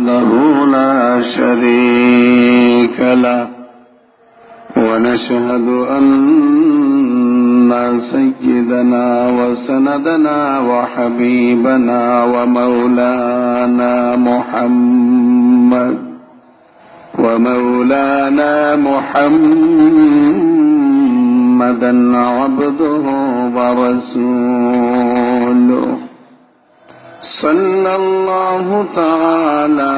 له لا شريك له ونشهد أن سيدنا وسندنا وحبيبنا ومولانا محمدا عبده ورسوله صلى الله تعالى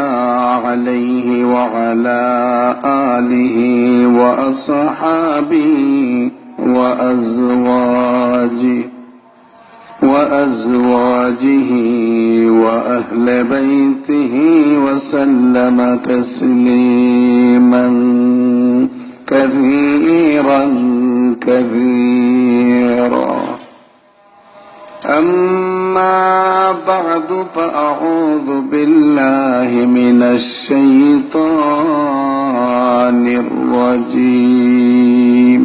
عليه وعلى آله وأصحابه وأزواجه وأهل بيته وسلم تسليما كثيرا أما بعد فأعوذ بالله من الشيطان الرجيم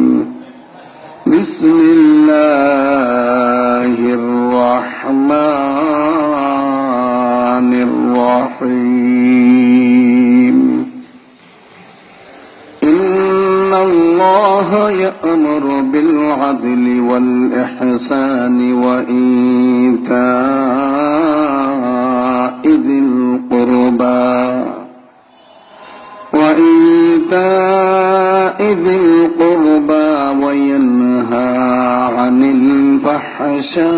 بسم الله الرحمن الرحيم إن الله يأمر بالعدل والإحسان وإيتاء ذي القربى وينهى عن الفحشاء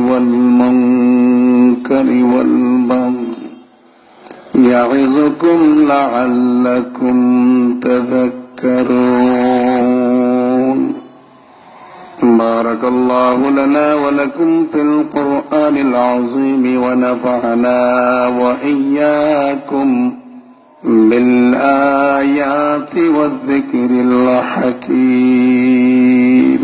والمنكر والبغي يعظكم لعلكم تذكرون بارك الله لنا ولكم في القرآن العظيم ونفعنا وإياكم بالآيات والذكر الحكيم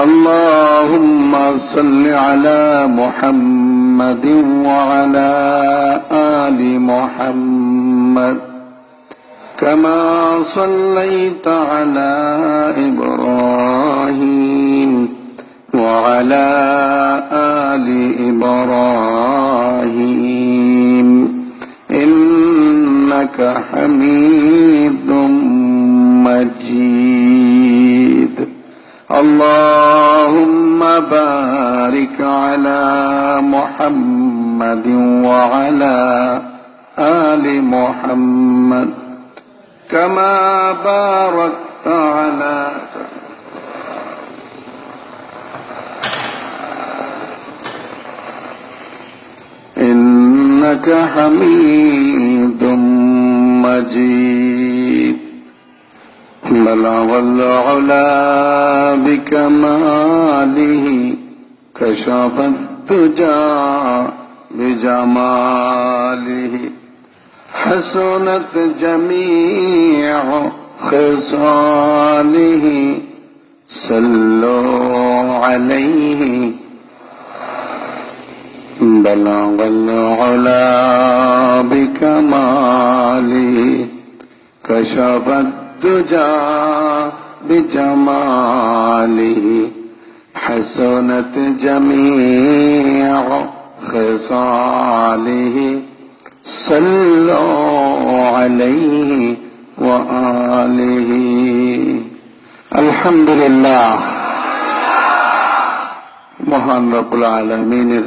اللهم صل على محمد وعلى آل محمد كما صليت على إبراهيم وعلى آل إبراهيم إنك حميد مجيد اللهم بارك على محمد وعلى آل محمد كما باركت على إنك حميد مجيد بلغ العلا بكماله كشف الدجى بجماله حسنت جميع خصاله صلوا عليه بلغ العلا بكماله كشف الدجى بجماله حسنت جميع خصاله صلوا عليه وآله الحمد لله মহান রব্বুল আলামিনের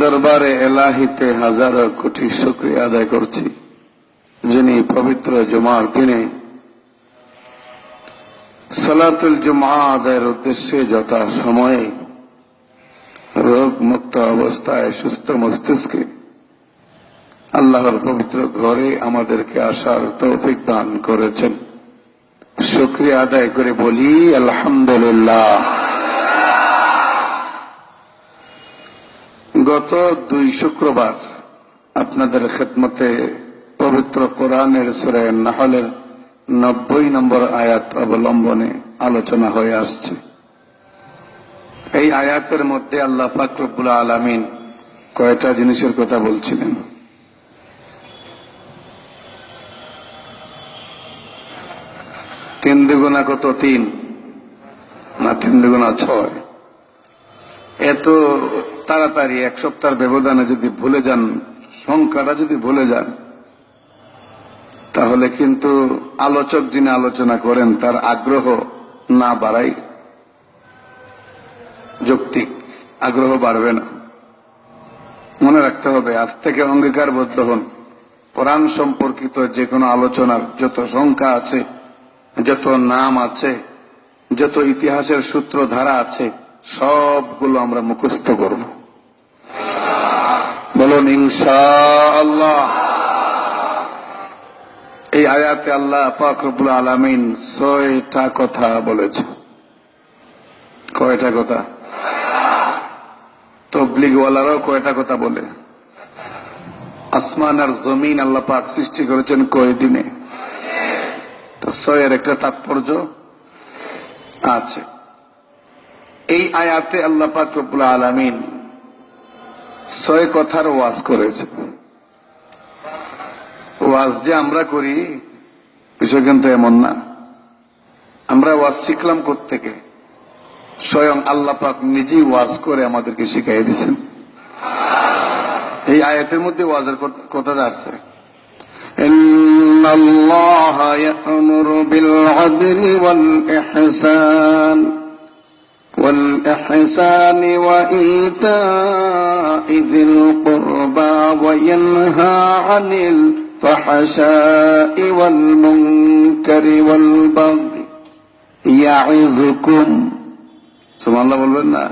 দরবারে এলাহিতে হাজারো কোটি শুকরিয়া আদায় করছি, যিনি পবিত্র জুমার দিনে সালাতুল জুমা আদায়ের উদ্দেশ্যে যথা সময়ে রোগ মুক্ত অবস্থায় সুস্থ মস্তিষ্কে আল্লাহর পবিত্র ঘরে আমাদেরকে আসার তৌফিক দান করেছেন। শুকরিয়া আদায় করে বলি আলহামদুলিল্লাহ। গত 2 শুক্রবার আপনাদের খেদমতে পবিত্র কোরআনের সূরা নাহলের 90 নম্বর আয়াত অবলম্বনে আলোচনা হয়ে আসছে। এই আয়াতের মধ্যে আল্লাহ পাক রব্বুল আলামিন কয়টা জিনিসের কথা বলছিলেন? 3 দুগুণা কত? 3 না 3 দুগুণা 6। এত তাড়াতাড়ি 1 সপ্তাহের ব্যবধানে যদি ভুলে যান, সংখ্যাটা যদি ভুলে যান, তাহলে কিন্তু আলোচক যিনি আলোচনা করেন তার আগ্রহ না বাড়াই যৌক্তিক, আগ্রহ বাড়বে না। মনে রাখতে হবে, আজ থেকে অঙ্গীকারবদ্ধ হন, কোরআন সম্পর্কিত যে কোনো আলোচনার যত সংখ্যা আছে, যত নাম আছে, যত ইতিহাসের সূত্র ধারা আছে, সবগুলো আমরা মুখস্থ করব। বলুন ইনশাআল্লাহ। এই আয়াতে আল্লাহ পাক রব্বুল আলামিন 6টা কথা বলেছে। কয়টা কথা? তবলিগওয়ালারাও কয়টা কথা বলে? আসমান আর জমিন আল্লাহ পাক সৃষ্টি করেছেন কয় দিনে? তো 6 একটা তাৎপর্য আছে। এই আয়াতে আল্লাহ পাক রব্বুল আলামিন 6 কথার ওয়াজ করেছে। ওয়াজ যে আমরা করি বিষয় কিন্তু এমন না। আমরা ওয়াজ শিখলাম কোত্থেকে? স্বয়ং আল্লাহ পাক নিজেই ওয়াজ করে আমাদেরকে শিখাই দিয়েছেন। এই আয়াতের মধ্যে ওয়াজের কথা আছে, ইন্নাল্লাহা ইয়া'মুরু বিল আদলি ওয়াল ইহসান ওয়া ইতা'i যিল কুরবা ওয়া ইয়ানহা আনিল ফাহশা'i ওয়াল মুনকারি ওয়াল বাগই ইয়া'iযুকুম, সুবহানাল্লাহ বলবেন না?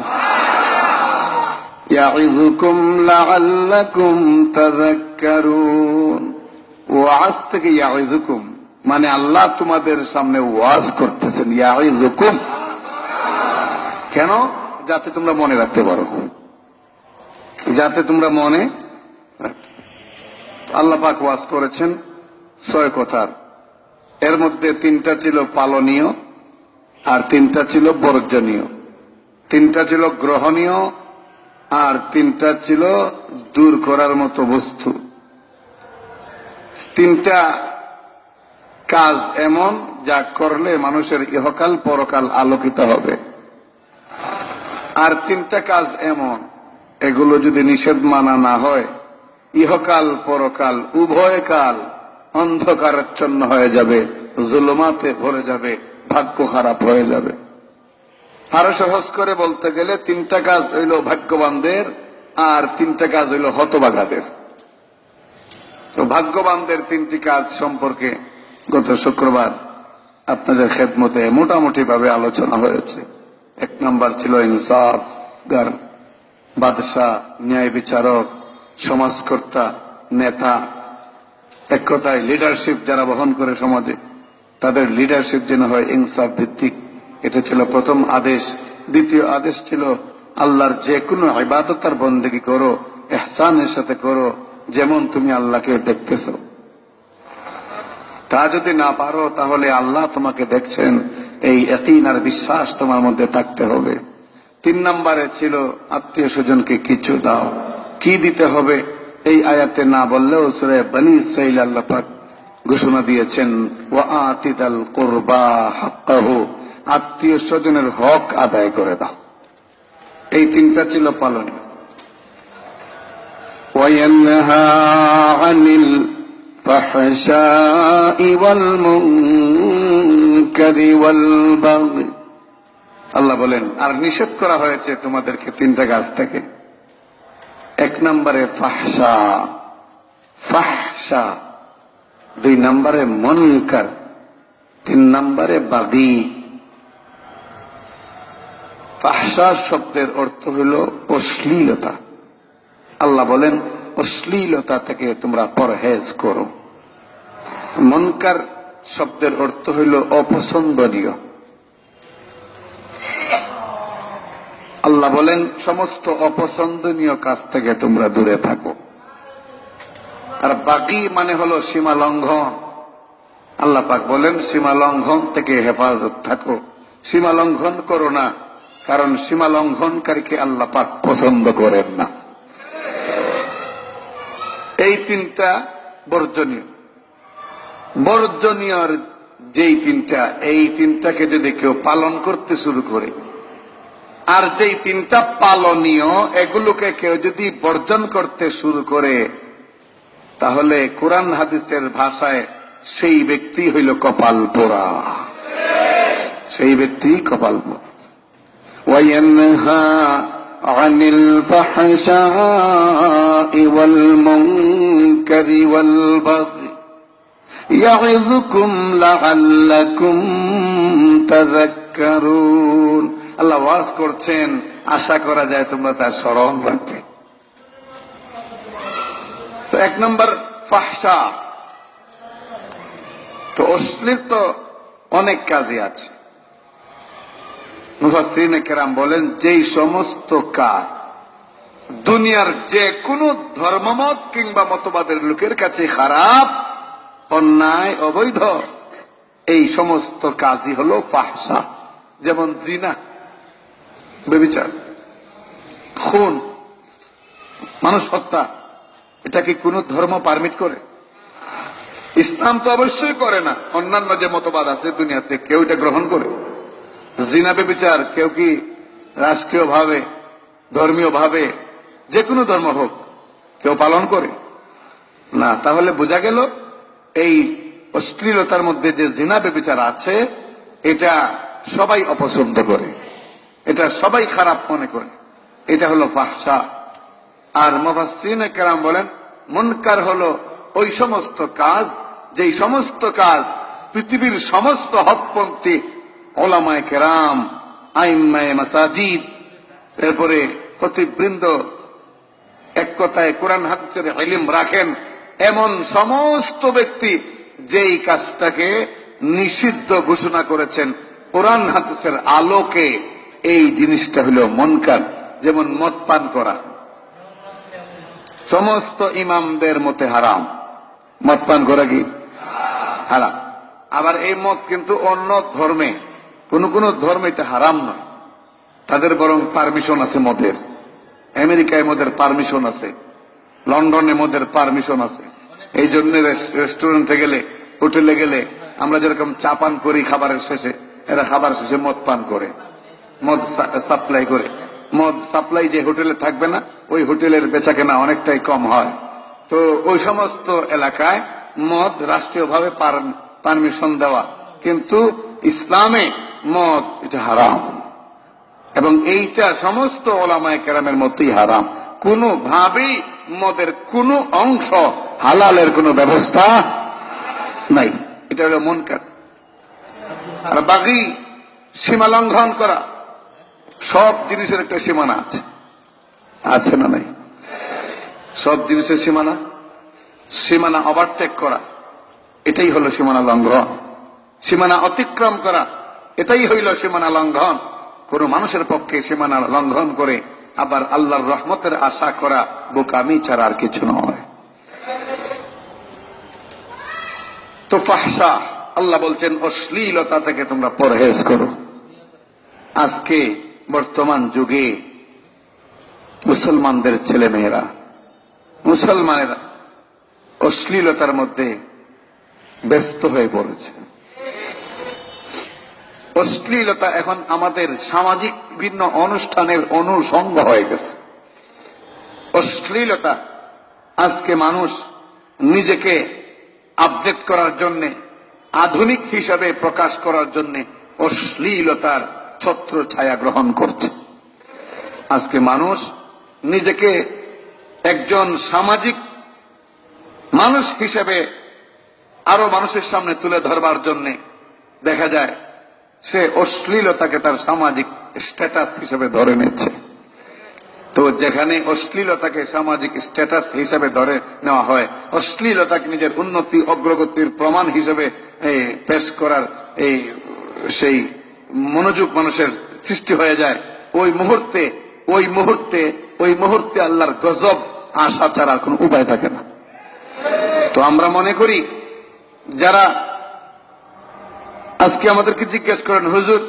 ইয়া'iযুকুম লাআল্লাকুম তাযাক্কারুন। ওয়াজ থেকে ইয়া'iযুকুম মানে আল্লাহ তোমাদের সামনে ওয়াজ করতেছেন। ইয়া'iযুকুম কেন? যাতে তোমরা মনে রাখতে পারো, যাতে তোমরা মনে। আল্লাহ পাক ওয়াজ করেছেন 6 কথার। এর মধ্যে 3টা ছিল পালনীয়, আর 3টা ছিল বর্জনীয়, 3টা ছিল গ্রহণীয়, আর 3টা ছিল দূর করার মতো বস্তু। 3টা কাজ এমন যা করলে মানুষের ইহকাল পরকাল আলোকিত হবে, আর 3টা কাজ এমন এগুলো যদি নিষেধ মানা না হয় ইহকাল পরকাল উভয় কাল অন্ধকারাচ্ছন্ন হয়ে যাবে, জুলুমাতে ভরে যাবে, ভাগ্য খারাপ হয়ে যাবে। আরো সহজ করে বলতে গেলে 3টা কাজ হইল ভাগ্যবানদের, আর 3টা কাজ হইল হতভাগাদের। তো ভাগ্যবানদের 3টি কাজ সম্পর্কে গত শুক্রবার আপনাদের খেদমতে মোটামুটি ভাবে আলোচনা হয়েছে। 1 নাম্বার ছিল ইনসাফগার, বাদশাহ, ন্যায় বিচারক, সমাজকর্তা, নেতা, এক কথায় লিডারশিপ যারা বহন করে সমাজে, তাদের লিডারশিপ যেন হয় ইনসাফ ভিত্তিক। এটা ছিল প্রথম আদেশ। দ্বিতীয় আদেশ ছিল আল্লাহর যে কোনো ইবাদত আর বন্দেগী করো ইহসানের সাথে করো, যেমন তুমি আল্লাহকে দেখতেছো। তা যদি না পারো তাহলে আল্লাহ তোমাকে দেখছেন, এই ইয়াকিন আর বিশ্বাস তোমার মধ্যে থাকতে হবে। 3 নম্বরে ছিল আত্মীয় স্বজনকে কিছু দাও। কি দিতে হবে এই আয়াতে না বললেও সূরা বনী ইসরাঈল আল্লাহ পাক ঘোষণা দিয়েছেন, ওয়া আতিদাল কুরবা হাক্কাহু, আত্মীয় স্বজনের হক আদায় করে দাও। এই 3টা ছিল পালনীয়। ওয়া ইয়ানহা আনিল ফাহশাই ওয়াল মুনকারি ওয়াল বাগই, আল্লাহ বলেন আর নিষেধ করা হয়েছে তোমাদেরকে 3টা কাজ থেকে। 1 নম্বরে ফাহশা, ফাহশা। 2 নম্বরে মুনকার, 3 নম্বরে বাগী। ফাহশা শব্দের অর্থ হল অশ্লীলতা। আল্লাহ বলেন অশ্লীলতা থেকে তোমরা পরহেজ করো। মুনকার শব্দের অর্থ হইল অপছন্দনীয়। আল্লাহ বলেন সমস্ত অপছন্দনীয় কাজ থেকে তোমরা দূরে থাকো। আর বাগী মানে হলো সীমা লঙ্ঘন। আল্লাহ পাক বলেন সীমা লঙ্ঘন থেকে হেফাজত থাকো, সীমা লঙ্ঘন করো না, কারণ সীমা লঙ্ঘনকারীকে আল্লাহ পাক পছন্দ করেন না। এই 3টা বর্জনীয়। বর্জনীয়র যেই 3টা, এই 3টাকে যদি কেউ পালন করতে শুরু করে আর যেই তিনটা পালনীয় এগুলোকে কেউ যদি বর্জন করতে শুরু করে, তাহলে কোরআন হাদিসের ভাষায় সেই ব্যক্তি হইল কপাল পোড়া, সেই ব্যক্তি কপাল পোড়া। ওয়ায়ানহা আনিল ফাহশাই ওয়াল মুনকারি ওয়াল বাগই ইয়াইযুকুম লাআল্লাকুম তাযাক্কারুন। আল্লাহ ওয়াজ করছেন, আশা করা যায় তোমরা তার স্মরণ রাখবে। তো এক নম্বর ফাহশা। তো অশ্লীল তো অনেক কাজে আছে। মুফাসসিরিনে কেরাম বলেন, যেই সমস্ত কাজ দুনিয়ার যে কোনো ধর্মমত কিংবা মতবাদের লোকের কাছে খারাপ, অন্যায়, অবৈধ, এই সমস্ত কাজই হলো ফাহশা। যেমন জিনা, ব্যভিচার, খুন, মানুষ হত্যা, এটা কি কোন ধর্ম পারমিট করে? ইসলাম তো অবশ্যই করে না। অন্যান্য যে মতবাদ আছে দুনিয়াতে, কেউ এটা গ্রহণ করে? জিনা, ব্যভিচার কেউ কি রাষ্ট্রীয় ভাবে, ধর্মীয় ভাবে, যে কোনো ধর্ম হোক, কেউ পালন করে না। তাহলে বোঝা গেল এই অশ্লীলতার মধ্যে যে জিনা ব্যভিচার আছে, এটা সবাই অপছন্দ করে, এটা সবাই খারাপ মনে করে, এটা হলো ফাহশা। আর মুফাসসিরিনে কেরাম বলেন, মুনকার হলো ওই সমস্ত কাজ, যেই সমস্ত কাজ পৃথিবীর সমস্ত হকপন্থী উলামায়ে কেরাম, আইম্মায়ে মাসাজিদ, এরপরে খতিববৃন্দ, এক কথায় কোরআন হাদিসের ইলম রাখেন, এমন সমস্ত ব্যক্তি যেই কাজটাকে নিষিদ্ধ ঘোষণা করেছেন কোরআন হাদিসের আলোকে, এই জিনিসটা হলো মুনকার। যেমন মদ পান করা, সমস্ত ইমামদের মতে হারাম। মদ পান করা কি হারাম? আবার এই মদ কিন্তু অন্য ধর্মে, কোন কোন ধর্মে এটা হারাম নয়, তাদের বরং পারমিশন আছে মদের। আমেরিকায় মদের পারমিশন আছে, লন্ডনে মদের পারমিশন আছে। এই জন্য রেস্টুরেন্টে গেলে, হোটেলে গেলে আমরা যেরকম চা পান করি খাবারের শেষে, এরা খাবার শেষে মদ পান করে, মদ সাপ্লাই করে। মদ সাপ্লাই যে হোটেলে থাকবে না, ওই হোটেলের বেচা কেনা অনেকটাই কম হয়। তো ওই সমস্ত এলাকায় মদ রাষ্ট্রীয়ভাবে পারমিশন দেওয়া, কিন্তু ইসলামে মদ এটা হারাম, এবং এইটা সমস্ত উলামায়ে কেরামের মতই হারাম। কোনোভাবেই মদের কোনো অংশ হালালের কোনো ব্যবস্থা নাই, এটা হলো মুনকার। আর বাগী, সীমা লঙ্ঘন করা, সব জিনিসের একটা সীমানা আছে, আছে না নাই? সব জিনিসের সীমানা, সীমানা ওভারটেক করা, এটাই হলো সীমানা লঙ্ঘন। সীমানা অতিক্রম করা, এটাই হইল সীমানা লঙ্ঘন। কোন মানুষের পক্ষে সীমানা লঙ্ঘন করে আবার আল্লাহর রহমতের আশা করা বোকামি ছাড়া আর কিছু নয়। তো ফাহশা, আল্লাহ বলছেন অশ্লীলতা থেকে তোমরা পরহেজ করো। আজকে বর্তমান যুগে মুসলমানদের ছেলে মেয়েরা, মুসলমানেরা অশ্লীলতার মধ্যে ব্যস্ত হয়ে পড়েছে। অশ্লীলতা এখন আমাদের সামাজিক বিভিন্ন অনুষ্ঠানের অনুষঙ্গ হয়ে গেছে। অশ্লীলতা আজকে মানুষ নিজেকে আপডেট করার জন্য, আধুনিক হিসাবে প্রকাশ করার জন্য অশ্লীলতার ছত্র ছায়া গ্রহণ করছে। আজকে মানুষ নিজেকে একজন সামাজিক মানুষ হিসেবে আরো মানুষের সামনে তুলে ধরবার জন্য দেখা যায় সে অশ্লীলতাকে তার সামাজিক স্ট্যাটাস হিসেবে ধরে নিচ্ছে। তো যেখানে অশ্লীলতাকে সামাজিক স্ট্যাটাস হিসেবে ধরে নেওয়া হয়, অশ্লীলতাকে নিজের উন্নতি অগ্রগতির প্রমাণ হিসেবে পেশ করার সেই মনোযোগ মানুষের সৃষ্টি হয়ে যায়, ওই মুহূর্তে আল্লাহর গজব আসা ছাড়া কোনো উপায় থাকে না। তো আমরা মনে করি, যারা আজকে আমাদেরকে জিজ্ঞেস করেন, হুজুর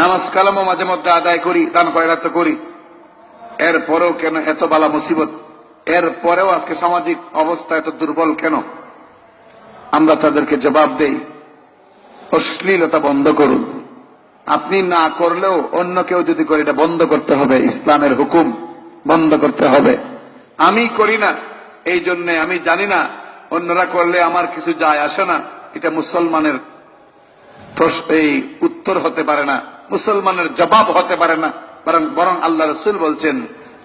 নামাজ কালামও মাঝে মধ্যে আদায় করি, দান খয়রাত করি, এরপরেও কেন এত বালা মুসিবত, এরপরেও আজকে সামাজিক অবস্থা এত দুর্বল কেন? আমরা তাদেরকে জবাব দেই, অশ্লীলতা বন্ধ করুন, আপনি না করলেও অন্য কেউ যদি করে, এটা বন্ধ করতে হবে, ইসলামের হুকুম বন্ধ করতে হবে। আমি করি না, এই জন্য আমি জানি না, অন্যরা করলে আমার কিছু যায় আসে না, এটা মুসলমানের এই উত্তর হতে পারে না, মুসলমানের জবাব হতে পারে না। বরং আল্লাহ রাসূল বলছেন,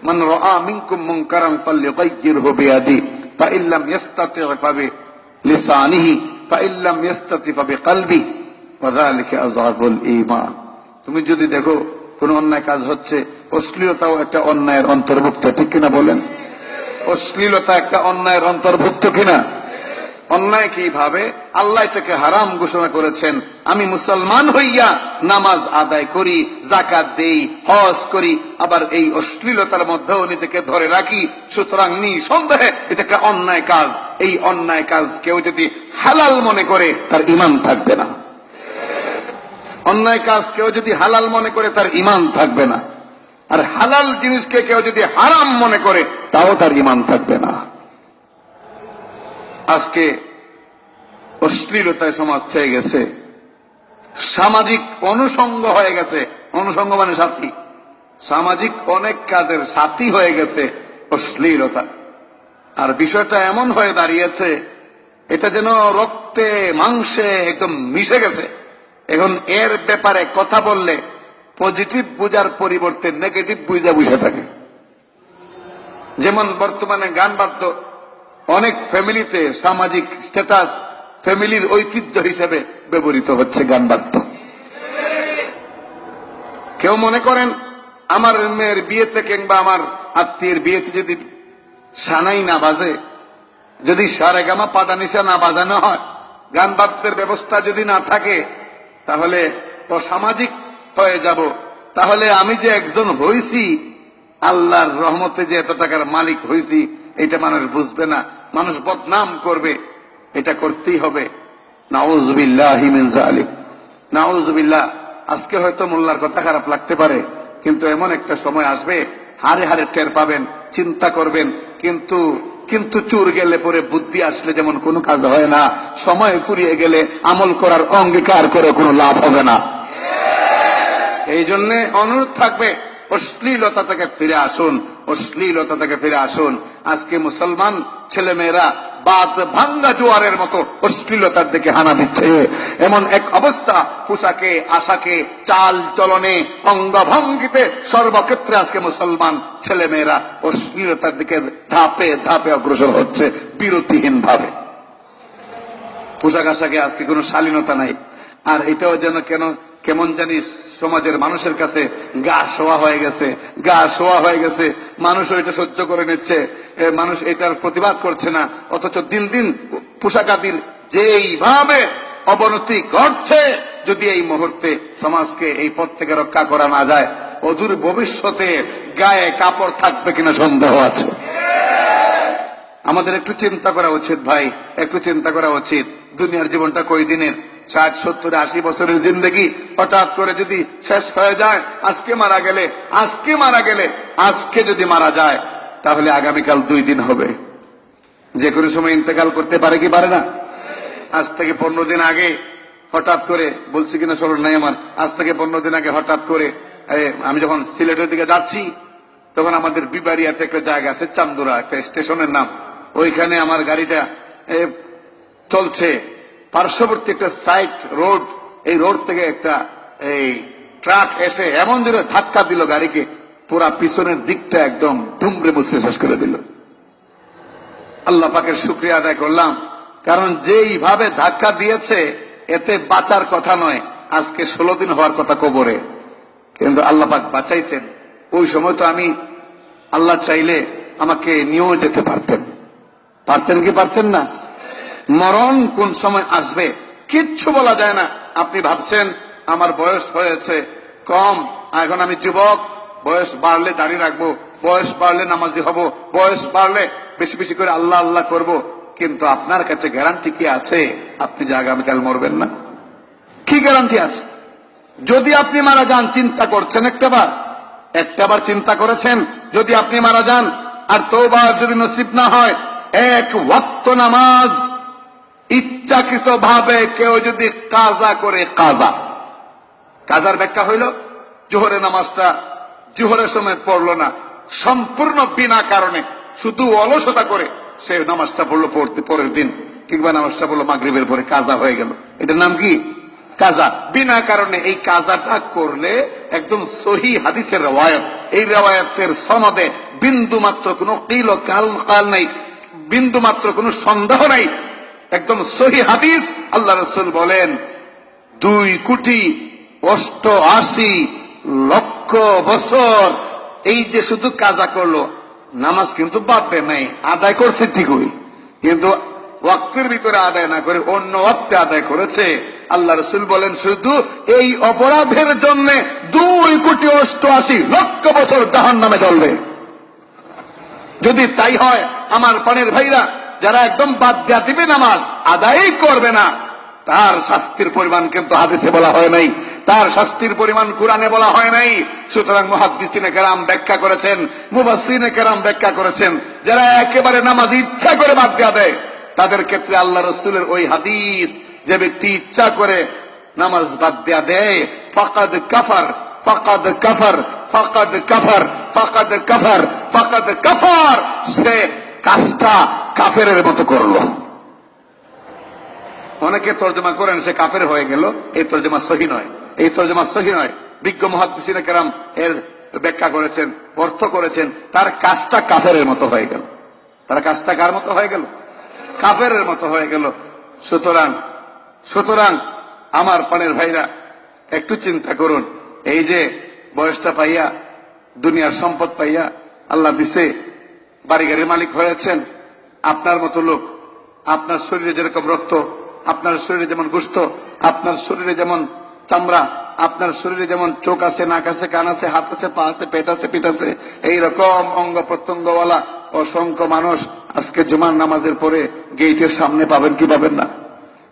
মান রাআ মিনকুম মুনকারান ফালইগাইয়িরহু বিয়াদিহি ফাইন লাম ইস্তাতি' ফাবিলিসানিহি ফাইন লাম ইস্তাতি' ফাবিকলবিহি ওয়া যালিকা আযহাবুল ঈমান। তুমি যদি দেখো কোন অন্যায় কাজ হচ্ছে, অশ্লীলতাও একটা অন্যায়ের অন্তর্ভুক্ত, ঠিক কিনা বলেন? অশ্লীলতা একটা অন্যায়ের অন্তর্ভুক্ত কিনা? অন্যায় কিভাবে? আল্লাহ থেকে হারাম ঘোষণা করেছেন। আমি মুসলমান হইয়া নামাজ আদায় করি, যাকাত দেই, হজ করি, আবার এই অশ্লীলতার মধ্যেও নিজেকে ধরে রাখি, সুতরাং নিঃসন্দেহে এটা একটা অন্যায় কাজ। এই অন্যায় কাজ কেউ যদি হালাল মনে করে তার ঈমান থাকবে না। অন্যায় কাজ কেউ যদি হালাল মনে করে তার ঈমান থাকবে না। আর হালাল জিনিসকে কেউ যদি হারাম মনে করে তাও তার ঈমান থাকবে না। আজকে অশ্লীলতায় সমাজ ছেয়ে গেছে, সামাজিক অনুষঙ্গ হয়ে গেছে। অনুষঙ্গ মানে সাথী, সামাজিক অনেক কাজের সাথী হয়ে গেছে অশ্লীলতা। আর বিষয়টা এমন হয়ে দাঁড়িয়েছে, এটা যেন রক্তে মাংসে একদম মিশে গেছে। এখন এর ব্যাপারে কথা বললে পজিটিভ বুঝার পরিবর্তে নেগেটিভ বুঝে থাকে। যেমন বর্তমানে গান বাদ্য অনেক ফ্যামিলিতে সামাজিক স্ট্যাটাস, ফ্যামিলির ঐতিহ্য হিসেবে ব্যবহৃত হচ্ছে গান বাদ্য। কেউ মনে করেন আমার মেয়ের বিয়েতে কিংবা আমার আত্মীয়ের বিয়েতে যদি সানাই না বাজে, যদি সারেগামা পাদানিসা না বাজানো হয়, গান বাদ্যের ব্যবস্থা যদি না থাকে, তাহলে অসামাজিক হয়ে যাব। তাহলে আমি যে একজন হইছি, আল্লাহর রহমতে যে এত টাকার মালিক হইছি, এটা মানুষ বুঝবে না, মানুষ বদনাম করবে। এটা করতেই হবে। নাউযুবিল্লাহি মিন যালিক, নাউযুবিল্লাহ। আজকে হয়তো মোল্লার কথা খারাপ লাগতে পারে, কিন্তু এমন একটা সময় আসবে হারে হারে টের পাবেন, চিন্তা করবেন। কিন্তু চুর গেলে পরে বুদ্ধি আসলে যেমন কোনো কাজ হয় না, সময় ফুরিয়ে গেলে আমল করার অঙ্গীকার করে কোনো লাভ হবে না। এই জন্য অনুরোধ থাকবে, অশ্লীলতা থেকে ফিরে আসুন, অশ্লীলতা থেকে ফিরে আসুন। আজকে মুসলমান ছেলে মেয়েরা বাদ ভাঙ্গা জোয়ারের মতো অশ্লীলতার দিকে হানা দিচ্ছে। এমন এক অবস্থা, পোশাকে, আশাকে, চাল চলনে, অঙ্গভঙ্গিতে, সর্বক্ষেত্রে আজকে মুসলমান ছেলে মেয়েরা অশ্লীলতার দিকে ধাপে ধাপে অগ্রসর হচ্ছে বিরতিহীন ভাবে। পোশাক আশাকে আজকে কোনো শালীনতা নাই। আর এটাও যেন কেমন জানি সমাজের মানুষের কাছে গা শোয়া হয়ে গেছে, গা শোয়া হয়ে গেছে। মানুষ এটা সহ্য করে নিচ্ছে, মানুষ এটার প্রতিবাদ করছে না। অথচ দিন দিন পোশাকাদির যেইভাবে অবনতি ঘটছে, যদি এই মুহূর্তে সমাজকে এই পথ থেকে রক্ষা করা না যায়, অদূর ভবিষ্যতে গায়ে কাপড় থাকবে কিনা সন্দেহ আছে। আমাদের একটু চিন্তা করা উচিত ভাই, একটু চিন্তা করা উচিত। দুনিয়ার জীবনটা কই দিনের? 60, 70, 80 বছরের জিন্দগি হঠাৎ করে যদি শেষ হয়ে যায়, আজকে মারা গেলে আজকে যদি মারা যায়, তাহলে আগামীকাল 2 দিন হবে। যে কোনো সময় ইন্তেকাল করতে পারে কি পারে না? আজ থেকে 15 দিন আগে হঠাৎ করে, বলছি কিনা স্মরণ নাই আমার, আজ থেকে 15 দিন আগে হঠাৎ করে আমি যখন সিলেটের দিকে যাচ্ছি, তখন আমাদের বিবাড়িয়াতে একটা জায়গা আছে, চান্দুরা একটা স্টেশনের নাম, ওইখানে আমার গাড়িটা চলছে। পার্শ্ববর্তী একটা সাইড রোড, এই রোড থেকে একটা ট্রাক এসে এমন জোরে ধাক্কা দিল গাড়িকে, পুরা পিছনের দিকটা একদম ধুমড়ে মুছড়ে শেষ করে দিল। আল্লাহ পাকের শুকরিয়া আদায় করলাম, কারণ যেইভাবে ধাক্কা দিয়েছে এতে বাঁচার কথা নয়। আজকে 16 দিন হওয়ার কথা কবরে, কিন্তু আল্লাহ পাক বাঁচাইছেন। ওই সময় তো আমি, আল্লাহ চাইলে আমাকে নিয়েও যেতে পারতেন কি পারতেন না? মরণ কোন সময় আসবে কিচ্ছু বলা যায় না। আপনি ভাবছেন আমার বয়স হয়েছে কম, এখন আমি যুবক, বয়স বাড়লে দাঁড়িয়ে রাখবো, বয়স বাড়লে নামাজি হব, বয়স বাড়লে বেশি বেশি করে আল্লাহ আল্লাহ করব। কিন্তু আপনার কাছে গ্যারান্টি কি আছে আপনি যে আগামীকাল মরবেন না? কি গ্যারান্টি আছে? যদি আপনি মারা যান, চিন্তা করছেন একটাবার চিন্তা করেছেন, যদি আপনি মারা যান আর তওবা যদি নসিব না হয়, 1 ওয়াক্ত নামাজ ইচ্ছাকৃত ভাবে কেউ যদি কাজা করে, কাজার ব্যাখ্যা হইল জোহরের নামাজটা জোহরের সময় পড়লো না, সম্পূর্ণ বিনা কারণে শুধু অলসতা করে সে নামাজটা পড়লো পরের দিন, কিংবা নামাজটা পড়লো মাগরিবের পরে, কাজা হয়ে গেল। এটার নাম কি? কাজা। বিনা কারণে এই কাজাটা করলে একদম সহি হাদিসের রওয়ায়াত, এই রওয়ায়াতের সনদে বিন্দু মাত্র কোনো কিল কাল নাই, বিন্দু মাত্র কোনো সন্দেহ নাই, একদম সহি হাদিস। আল্লাহ রাসূল বলেন 2,88,00,000 বছর এই যে শুধু কাজা করলো, নামাজ কিন্তু বাদ দেয় নাই, আদায় করছে ঠিকই, কিন্তু ওয়াক্তের ভিতরে আদায় না করে অন্য ওয়াক্তে আদায় করেছে। আল্লাহ রাসূল বলেন শুধু এই অপরাধের জন্য 2,88,00,000 বছর জাহান্নামে জ্বলবে। যদি তাই হয় আমার প্রাণের ভাইরা, যারা একদম বাদ দিয়া দিবে, নামাজ আদায়ই করবে না, তার শাস্তির পরিমাণ কিন্তু হাদিসে বলা হয় নাই, তার শাস্তির পরিমাণ কোরআনে বলা হয় নাই। সুতরাং মুহাদ্দিসিনে কেরাম ব্যাখ্যা করেছেন, মুফাসসিরিনে কেরাম ব্যাখ্যা করেছেন, যারা একেবারে নামাজ ইচ্ছা করে বাদ দিয়া দেয়, তাদের ক্ষেত্রে আল্লাহ রাসূলের ওই হাদিস, যে ব্যক্তি ইচ্ছা করে নামাজ বাদ দিয়া দেয়, ফাকাদ কাফার, ফাকাদ কাফার, ফাকাদ কাফার, ফাকাদ কাফার, ফাকাদ কাফার, সে কাজটা কাফেরের মতো করলো। অনেকে তর্জমা করেন সে কাফের হয়ে গেল, এই তর্জমা সহি নয়, এই তর্জমা সহি নয়। বিজ্ঞ মুহাদ্দিসিনে কেরাম এর ব্যাখ্যা করেছেন, অর্থ করেছেন, তার কাজটা কাফেরের মতো হয়ে গেল, তার কাজটা কার মতো হয়ে গেল? কাফেরের মতো হয়ে গেল। সুতরাং আমার প্রাণের ভাইরা, একটু চিন্তা করুন, এই যে বয়সটা পাইয়া, দুনিয়ার সম্পদ পাইয়া, আল্লাহ দিছে, বাড়ি গাড়ির মালিক হয়েছেন, আপনার মতো লোক, আপনার শরীরে যেরকম রক্ত, আপনার শরীরে যেমন গোশত, আপনার শরীরে যেমন চামড়া, আপনার শরীরে যেমন চোখ আছে, নাক আছে, কান আছে, হাত আছে, পা আছে, পেট আছে, পিঠ আছে, এইরকম অঙ্গ প্রত্যঙ্গওয়ালা অসংখ্য মানুষ আজকে জুমার নামাজের পরে গেইটের সামনে পাবেন কি পাবেন না?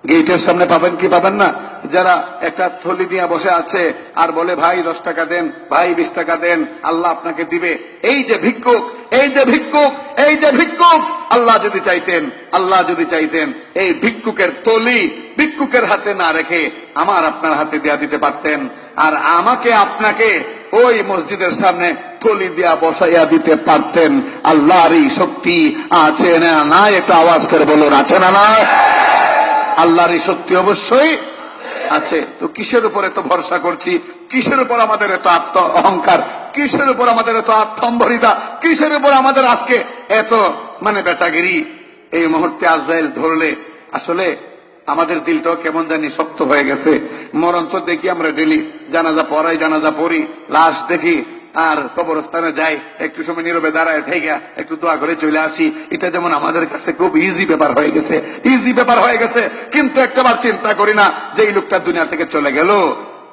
গেইটের সামনে পাবেন কি পাবেন না? যারা একটা থলি দিয়ে বসে আছে আর বলে ভাই 10 টাকা দেন, ভাই 20 টাকা দেন, আল্লাহ আপনাকে দিবে। এই যে ভিক্ষুক, এই যে ভিক্ষুক, এই যে ভিক্ষুক, আল্লাহ যদি চাইতেন, আল্লাহ যদি চাইতেন, এই ভিক্ষুকের থলি ভিক্ষুকের হাতে না রেখে আমার আপনার হাতে দেয়া দিতে পারতেন, আর আমাকে আপনাকে ওই মসজিদের সামনে থলি দিয়া বসাইয়া দিতে পারতেন। আল্লাহর এই শক্তি আছে না নাই? একটু আওয়াজ করে বলুন, আছে না নাই? আল্লাহর এই শক্তি অবশ্যই আছে। তো কিসের উপর এত ভরসা করছি? কিসের উপর আমাদের এত আত্ম অহংকার? কিসের উপর আমাদের এত আত্মম্বরিতা? কিসের উপর আমাদের আজকে এত বেটাগিরি? এই মুহূর্তে আজরাইল ধরলে আসলে আমাদের দিলটাও কেমন জানি শক্ত হয়ে গেছে। মরণ তো দেখি আমরা ডেলি, জানাজা পড়াই, জানাজা পড়ি, লাশ দেখি, আর কবরস্থানে যাই, একটু সময় নীরবে দাঁড়ায় থেকে একটু দোয়া করে চলে আসি। এটা যেমন আমাদের কাছে খুব ইজি ব্যাপার হয়ে গেছে, ইজি ব্যাপার হয়ে গেছে। কিন্তু একটাবার চিন্তা করি না, যে এই লোকটা দুনিয়া থেকে চলে গেল,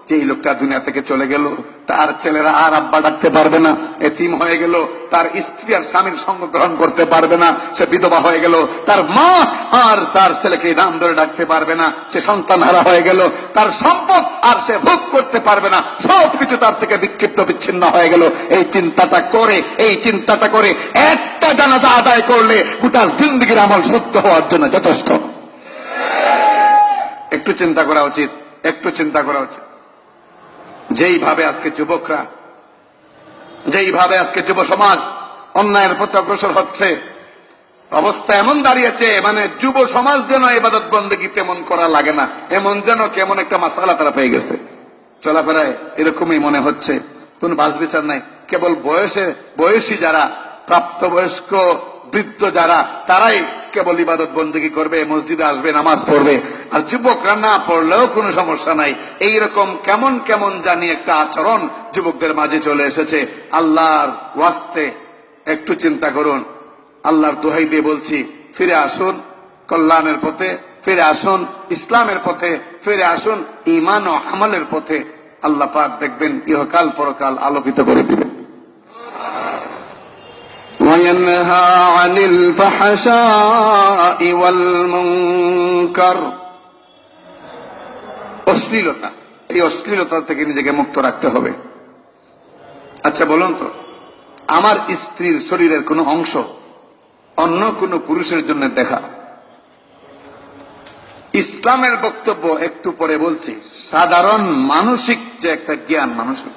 যে এই লোকটা দুনিয়া থেকে চলে গেল, তার ছেলেরা আর আব্বা ডাকতে পারবে না, এতিম হয়ে গেল, তার স্ত্রী আর স্বামীর সঙ্গ গ্রহণ করতে পারবে না, সে বিধবা হয়ে গেল, তার মা আর তার ছেলেকে নাম ধরে ডাকতে পারবে না, সে সন্তান হারা হয়ে গেল, তার সম্পদ আর সে ভোগ করতে পারবে না, সবকিছু তার থেকে বিক্ষিপ্ত বিচ্ছিন্ন হয়ে গেল। এই চিন্তাটা করে একটা জানাজা আদায় করলে গোটা জিন্দগির আমল সত্য হওয়ার জন্য যথেষ্ট। একটু চিন্তা করা উচিত, একটু চিন্তা করা উচিত। যেইভাবে আজকে যুবকরা, যেইভাবে আজকে যুব সমাজ অন্যায়ের প্রতি অগ্রসর হচ্ছে, অবস্থা এমন দাঁড়িয়েছে, যুব সমাজ যেন ইবাদত বন্দেগী তেমন করা লাগে না, এমন যেন কেমন একটা মাসালা তারা পেয়ে গেছে। চলাফেরায় এরকমই মনে হচ্ছে, কোন বাস বিচার নাই, কেবল বয়সী যারা, প্রাপ্তবয়স্ক বৃদ্ধ যারা, তারাই কেবল ইবাদত বন্দেগী করবে, মসজিদে আসবে, নামাজ পড়বে, আর যুবকরা না পড়লেও কোনো সমস্যা নাই। এইরকম কেমন কেমন জানি একটা আচরণ যুবকদের মাঝে চলে এসেছে। আল্লাহর ওয়াস্তে একটু চিন্তা করুন, আল্লাহর দোহাই দিয়ে বলছি, ফিরে আসুন কল্যাণের পথে, ফিরে আসুন ইসলামের পথে, ফিরে আসুন ঈমান ও আমলের পথে। আল্লাহ পাক দেখবেন ইহকাল পরকাল আলোকিত করে দিবেন। وينهى عن الفحشاء والمنكر, অশ্লীলতা, এই অশ্লীলতা থেকে নিজেকে মুক্ত রাখতে হবে। আচ্ছা বলুন তো, আমার স্ত্রীর শরীরের কোন অংশ অন্য কোন পুরুষের জন্য দেখা, ইসলামের বক্তব্য একটু পরে বলছি। সাধারণ মানসিক যে একটা জ্ঞান, মানসিক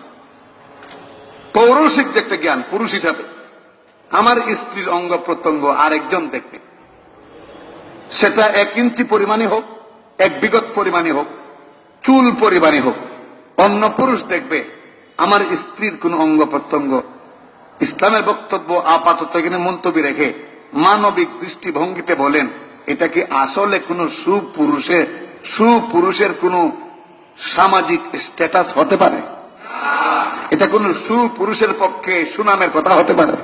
পৌরসিক যে একটা জ্ঞান, পুরুষ হিসাবে আমার স্ত্রীর অঙ্গ প্রত্যঙ্গ আরেকজন দেখতে, সেটা 1 ইঞ্চি পরিমাণে হোক, 1 বিগত পরিমাণে হোক, চুল পরিমাণে হোক, অন্য পুরুষ দেখবে আমার স্ত্রীর কোন অঙ্গ প্রত্যঙ্গ, ইসলামের বক্তব্য আপাতত এখানে মুলতবি রেখে মানবিক দৃষ্টিভঙ্গিতে বলেন, এটা কি আসলে কোন সুপুরুষের কোন সামাজিক স্ট্যাটাস হতে পারে? এটা কোন সুপুরুষের পক্ষে সুনামের কথা হতে পারে?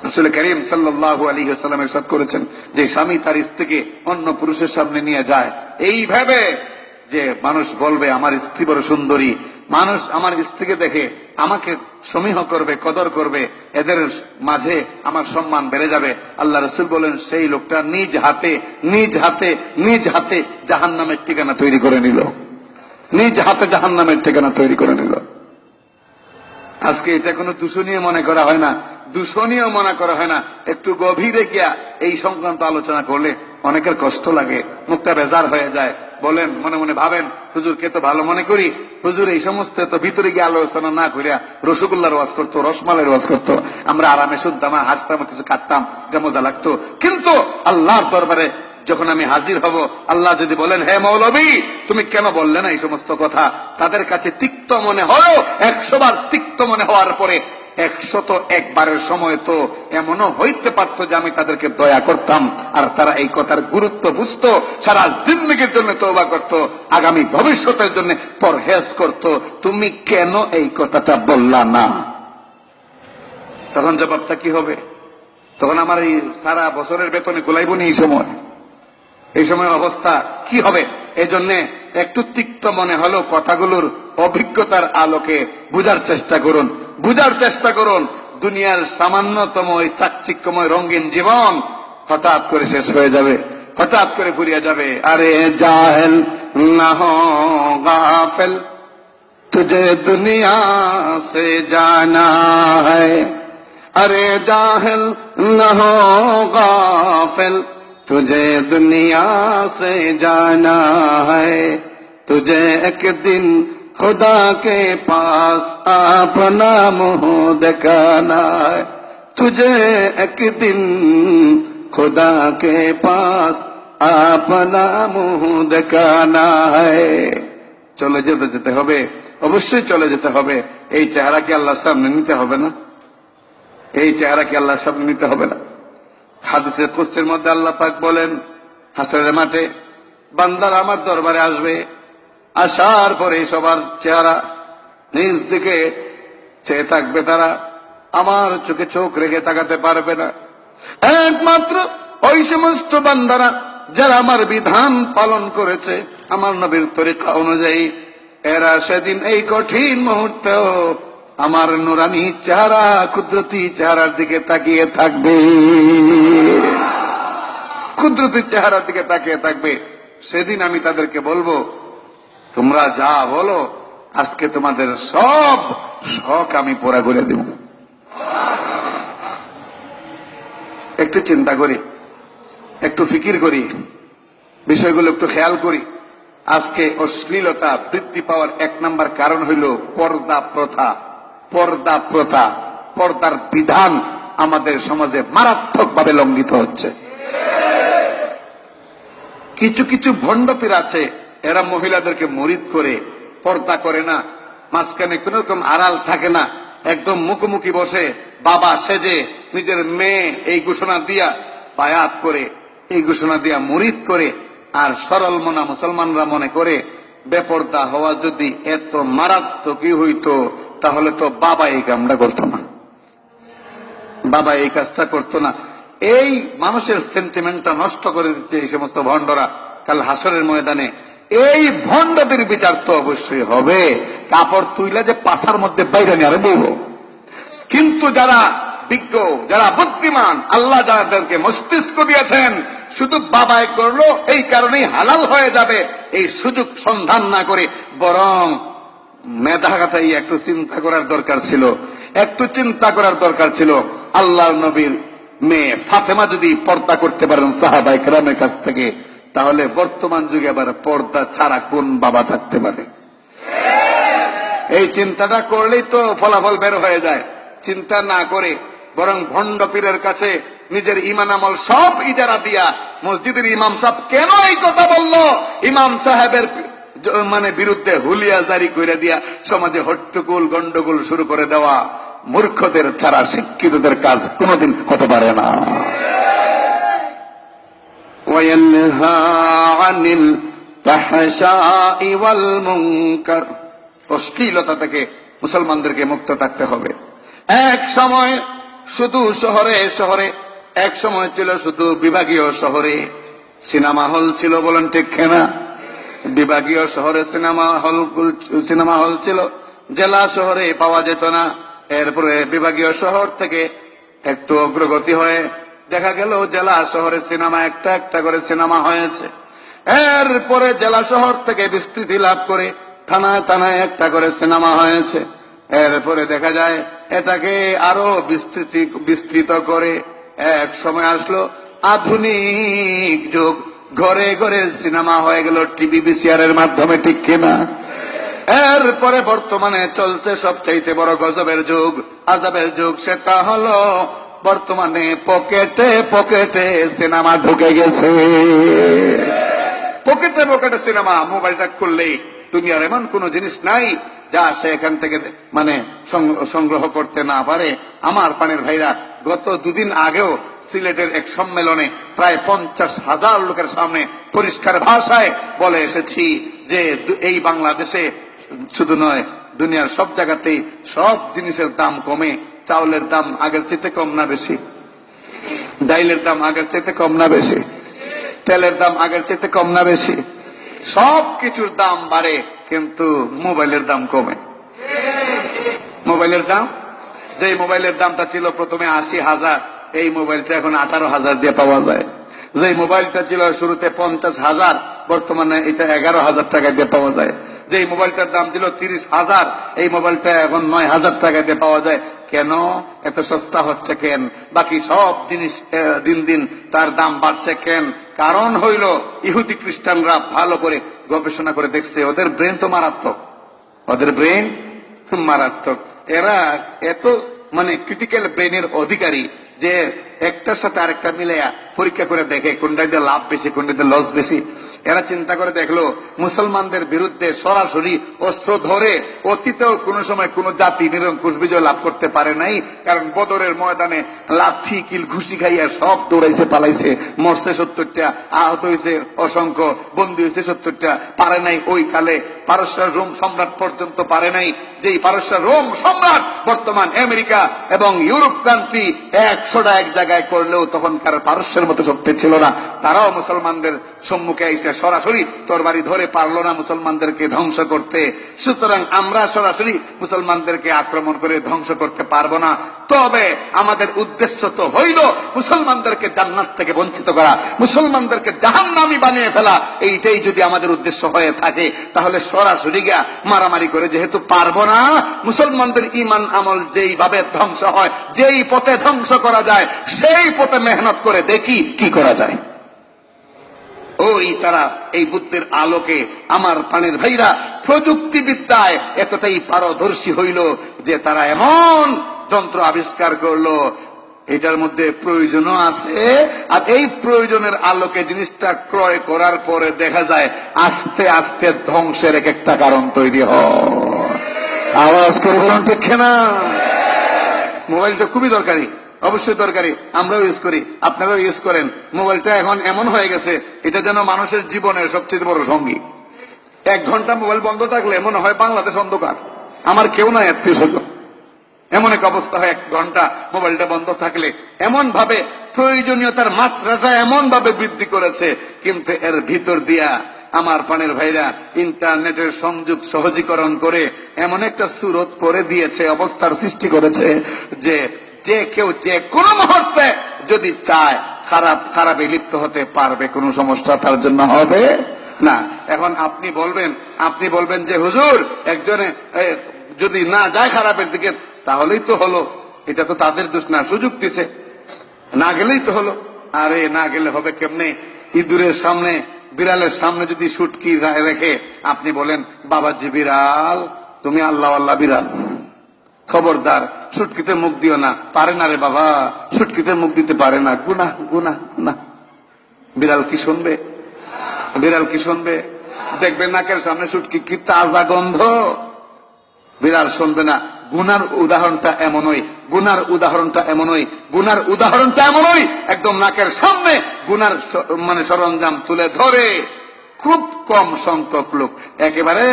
রাসূল করিম সাল্লাল্লাহু আলাইহি ওয়াসাল্লাম ইরশাদ করেছেন যে স্বামী তার স্ত্রীকে অন্য পুরুষের সামনে নিয়ে যায় এইভাবে যে মানুষ বলবে আমার স্ত্রী বড় সুন্দরী, মানুষ আমার স্ত্রীকে দেখে আমাকে সমীহ করবে, কদর করবে, এদের মাঝে আমার সম্মান বেড়ে যাবে। আল্লাহ রাসূল বলেন সেই লোকটা নিজ হাতে জাহান্নামের ঠিকানা তৈরি করে নিল, নিজ হাতে জাহান্নামের ঠিকানা তৈরি করে নিল। আজকে এটা কোনো দূষণীয় মনে করা হয় না, দূষণীয় মনে করা হয় না। একটু গভীরে গিয়া এই সংক্রান্ত আলোচনা করলে অনেকের কষ্ট লাগে, মুখটা বেজার হয়ে যায়। বলেন, মনে মনে ভাবেন হুজুরকে তো ভালো মনে করি, হুজুর এই সমস্ত তো ভিতরে গিয়ে আলোচনা না করিয়া রসগোল্লার ওয়াজ করতো, রসমালের ওয়াজ করতো, আমরা আরামে শুনতাম, হাসতাম, কিছু কাটতাম, মজা লাগতো। কিন্তু আল্লাহর দরবারে যখন আমি হাজির হব, আল্লাহ যদি বলেন হে মৌলবী তুমি কেন বললে না এই সমস্ত কথা, তাদের কাছে তিক্ত মনে হলো। 100 বার তিক্ত মনে হওয়ার পরে 101 বারের সময় তো এমনও হইতে পারতো যে আমি তাদেরকে দয়া করতাম, আর তারা এই কথার গুরুত্ব বুঝতো, সারা জিন্দেগীর জন্য তওবা করত, আগামী ভবিষ্যতের জন্য পরহেজ করত। তুমি কেন এই কথাটা বললা না? তখন জবাবটা কি হবে? তখন আমার এই সারা বছরের বেতনে গোলাইব নি এই সময় অবস্থা কি হবে? এই জন্য একটু তিক্ত মনে হলো কথাগুলোর অভিজ্ঞতার আলোকে বুঝার চেষ্টা করুন, দুনিয়ার সামান্যতম ওই চাকচিক্যময় রঙিন জীবন হঠাৎ করে শেষ হয়ে যাবে, হঠাৎ করে ফুরিয়ে যাবে। আরে জাহেল না হো গাফিল, তুঝে দুনিয়া সে জানা है, अरे जाहिल न हो गाफिल तुझे दुनिया से जाना है, तुझे एक दिन खुदा के पास अपना मुंह दिखाना है, तुझे एक दिन खुदा के पास अपना मुंह दिखाना है। চলে যেতে হবে, অবশ্যই চলে যেতে হবে। এই চেহারা কি আল্লাহর সামনে নিতে হবে না? এই চেহারা কি আল্লাহর সামনে নিতে হবে না? হাদিসে কুদসির মধ্যে আল্লাহ পাক বলেন, হাসরের মাঠে বান্দারা আমার দরবারে আসবে, আসার পরে সবার চেহারা নিজ দিকে চেয়ে থাকবে, তারা আমার চোখে চোখ রেখে তাকাতে পারবে না। একমাত্র ওই সমস্ত বান্দারা যারা আমার বিধান পালন করেছে, আমার নবীর তরিকা অনুযায়ী, এরা সেদিন এই কঠিন মুহূর্তেও আমার নুরানি চেহারা, কুদরতি চেহারার দিকে তাকিয়ে থাকবে, কুদরতি চেহারার দিকে তাকিয়ে থাকবে। সেদিন আমি তাদেরকে বলবো, তোমরা যা বলো আজকে তোমাদের সব শখ আমি পুরা করে দেব। একটু চিন্তা করি, একটু ফিকির করি, বিষয়গুলো একটু খেয়াল করি। আজকে অশ্লীলতা বৃদ্ধি পাওয়ার 1 নাম্বার কারণ হইল পর্দা প্রথা। পর্দার বিধান আমাদের সমাজে মারাত্মকভাবে লঙ্ঘিত হচ্ছে। কিছু কিছু ভণ্ডপীর আছে, এরা মহিলাদেরকে মুরিদ করে, পর্দা করে না, মাঝখানে কোন রকম আড়াল থাকে না, একদম মুখোমুখি বসে বাবা সেজে নিজের মেয়ে এই ঘোষণা দিয়া বায়াত করে, এই ঘোষণা দিয়া মুরিদ করে। আর সরল মনা মুসলমানরা মনে করে বেপর্দা হওয়া যদি এত মারাত্মকই হইতো তাহলে তো বাবা এই কামটা করতো না, বাবা এই কাজটা করতো না। এই মানুষের সেন্টিমেন্টটা নষ্ট করে দিচ্ছে এই সমস্ত ভণ্ডরা। কাল হাসরের ময়দানে এই ভণ্ডদের বিচার তো অবশ্যই হবে, কাপড় তুইলা যে পাশার মধ্যে বাইরে নিয়ে আরে বলবো। কিন্তু যারা বিজ্ঞ, যারা বুদ্ধিমান, আল্লাহ যাদেরকে মস্তিষ্ক দিয়েছেন, শুধু বাবাই করলো এই কারণেই হালাল হয়ে যাবে এই সুযোগ সন্ধান না করে, বরং মেধা খাটাই একটু চিন্তা করার দরকার ছিল, একটু চিন্তা করার দরকার ছিল। আল্লাহর নবীর মেয়ে ফাতেমা যদি পর্দা করতে পারেন সাহাবায়ে কেরামের কাছ থেকে, তাহলে বর্তমান যুগে আবার পর্দা ছাড়া কোন বাবা থাকতে পারে? এই চিন্তাটা করলেই তো ফলাফল বের হয়ে যায়। চিন্তা না করে বরং ভণ্ড পীরের কাছে নিজের ঈমান আমল সব ইজারা দিয়া মসজিদের ইমাম সাহেব কেন এই কথা বললো, ইমাম সাহেবের বিরুদ্ধে হুলিয়া জারি করে দিয়া সমাজে হট্টগোল গন্ডগোল শুরু করে দেওয়া মূর্খদের ছাড়া শিক্ষিতদের কাজ কোনোদিন হতে পারে না। ওয়ায়ানহা আনিল ফাহশাই ওয়াল মুনকার, অশ্লীলতা থেকে মুসলমানদেরকে মুক্ত থাকতে হবে। এক সময় শুধু শহরে শহরে, এক সময় ছিল শুধু বিভাগীয় শহরে সিনেমা হল ছিল, বলেন ঠিক কিনা? বিভাগীয় শহরে সিনেমা হল ছিল, জেলা শহরে পাওয়া যেত না। এরপরে বিভাগীয় শহর থেকে একটু অগ্রগতি হয়ে দেখা গেল জেলা শহরে সিনেমা একটা একটা করে সিনেমা হয়েছে। এরপরে জেলা শহর থেকে বিস্তৃতি লাভ করে থানায় থানায় একটা করে সিনেমা হয়েছে। এরপরে দেখা যায় এটাকে আরো বিস্তৃত করে এক সময় আসলো আধুনিক যুগ, ঘরে ঘরে সিনেমা হয়ে গেল টিভি ভিসিআর এর মাধ্যমে, ঠিক কিনা? এরপরে বর্তমানে চলছে সবচাইতে বড় গজবের যুগ, আযাবের যুগ, সেটা হলো বর্তমানে পকেটে পকেটে সিনেমা ঢুকে গেছে। পকেটে পকেটে সিনেমা, মোবাইলটা খুললেই দুনিয়ার এমন কোন জিনিস নাই যা সে এখান থেকে সংগ্রহ করতে না পারে। আমার পানের ভাইরা, গত দুদিন আগেও সিলেটের এক সম্মেলনে প্রায় 50,000 লোকের সামনে পরিষ্কার ভাষায় বলে এসেছি যে এই বাংলাদেশে শুধু নয়, দুনিয়ার সব জায়গাতেই সব জিনিসের দাম কমে। চাউলের দাম আগের চাইতে কম না বেশি? ডাইলের দাম আগের চাইতে কম না বেশি? তেলের দাম আগের চাইতে কম না বেশি? সব কিছুর দাম বাড়ে, কিন্তু মোবাইলের দাম কমে। মোবাইলের দাম, যে মোবাইলের দামটা ছিল প্রথমে 80,000, এই মোবাইলটা এখন 18,000 দিয়ে পাওয়া যায়। যে মোবাইলটা ছিল শুরুতে 50,000, বর্তমানে এটা 11,000 টাকা দিয়ে পাওয়া যায়। যে মোবাইলটার দাম ছিল 30,000, এই মোবাইলটা এখন 9,000 টাকা দিয়ে পাওয়া যায়। কেন এত সস্তা হচ্ছে কেন? বাকি সব জিনিস দিন দিন তার দাম বাড়ছে কেন? কারণ হইল ইহুদি খ্রিস্টানরা ভালো করে গবেষণা করে দেখছে, ওদের ব্রেন তো মারাত্মক, ওদের ব্রেন মারাত্মক। এরা এত ক্রিটিক্যাল ব্রেনের অধিকারী যে একটার সাথে আরেকটা মিলাইয়া পরীক্ষা করে দেখে কোনটাতে লাভ বেশি, কোনটাতে লস বেশি। এরা চিন্তা করে দেখলো মুসলমানদের বিরুদ্ধে সরাসরি অস্ত্র ধরে অতীতেও কোনো সময় কোন জাতি নিরঙ্কুশ বিজয় লাভ করতে পারে নাই। কারণ বদরের ময়দানে লাঠি কিল ঘুষি খাইয়া সব দৌড়াইছে, পালাইছে, মরছে 70টা, আহত হয়েছে অসংখ্য, বন্দী হয়েছে 70টা। পারে নাই ওই কালে পারস্য রোম সম্রাট পর্যন্ত পারে নাই। যেই পারস্য রোম সম্রাট বর্তমান আমেরিকা এবং ইউরোপ কান্ট্রি 100টা এক জায়গায় করলেও তখনকার পারস্যের মতো শক্তি ছিল না। তারাও মুসলমানদের সম্মুখে এসে সরাসরি তরবারি ধরে পারলো না মুসলমানদেরকে ধ্বংস করতে। সুতরাং আমরা সরাসরি মুসলমানদেরকে আক্রমণ করে ধ্বংস করতে পারবো না। তবে আমাদের উদ্দেশ্য তো হইল মুসলমানদেরকে জান্নাত থেকে বঞ্চিত করা, মুসলমানদেরকে জাহান্নামী বানিয়ে ফেলা। এইটাই যদি আমাদের উদ্দেশ্য হয়ে থাকে, তাহলে সরাসরি গিয়া মারামারি করে যেহেতু পারবো না, মুসলমানদের ঈমান আমল যেইভাবে ধ্বংস হয়, যেই পথে ধ্বংস করা যায়, সেই পথে মেহনত করে দেখি কি করা যায়। ওই তারা এই বুদ্ধির আলোকে আমার প্রাণের ভাইরা প্রযুক্তিবিদ্যায় এতটাই পারদর্শী হইল যে তারা এমন যন্ত্র আবিষ্কার করলো, এটার মধ্যে প্রয়োজনও আছে। আর এই প্রয়োজনের আলোকে জিনিসটা ক্রয় করার পরে দেখা যায় আস্তে আস্তে ধ্বংসের এক একটা কারণ তৈরি হয়। আওয়াজ করে বলুন ঠিক না? মোবাইলটা খুবই দরকারি, অবশ্যই দরকারি, আমরাও ইউজ করি, আপনারাও ইউজ করেন। মোবাইলটা এখন এমন হয়ে গেছে, এটা যেন মানুষের জীবনের সবচেয়ে বড় সঙ্গী। 1 ঘন্টা মোবাইল বন্ধ থাকলে মনে হয় বাংলাদেশ অন্ধকার, আমার কেউ নাই আত্মীয় স্বজন। এমন এক অবস্থা হয় 1 ঘন্টা মোবাইলটা বন্ধ থাকলে। এমন ভাবে প্রয়োজনীয়তার মাত্রাটা এমন ভাবে বৃদ্ধি করেছে, কিন্তু এর ভিতর দিয়া আমার প্রাণের ভাইরা ইন্টারনেটের সংযোগ সহজীকরণ করে এমন একটা সুরত করে দিয়েছে, অবস্থার সৃষ্টি করেছে যে যে কেউ যে কোনো মুহূর্তে যদি চায় খারাপে লিপ্ত হতে পারবে, কোনো সমস্যা তার জন্য হবে না। এখন আপনি বলবেন যে হুজুর, একজনে যদি না যায় খারাপের দিকে তাহলেই তো হলো, এটা তো তাদের দোষ না, সুযোগ দিছে। না গেলেই তো হলো। আরে না গেলে হবে কেমনে? ইঁদুরের সামনে, বিড়ালের সামনে যদি সুটকি রেখে আপনি বলেন বাবাজি বিড়াল, তুমি আল্লাহ আল্লাহ বিড়াল, খবরদার সুটকিতে মুখ দিও না। পারে না রে বাবা, সুটকিতে মুখ দিতে পারে না, গুনা গুনা গুনা। বিড়াল কি শুনবে? বিড়াল কি শুনবে? দেখবে নাকের সামনে সুটকি, কি তাজা গন্ধ, বিড়াল শুনবে না। গুনার উদাহরণটা এমনই, গুনার উদাহরণটা এমনই, গুনার উদাহরণটা এমনই, একদম নাকের সামনে গুনার মানে সরঞ্জাম তুলে ধরে খুব কম সংখ্যক লোক, একেবারে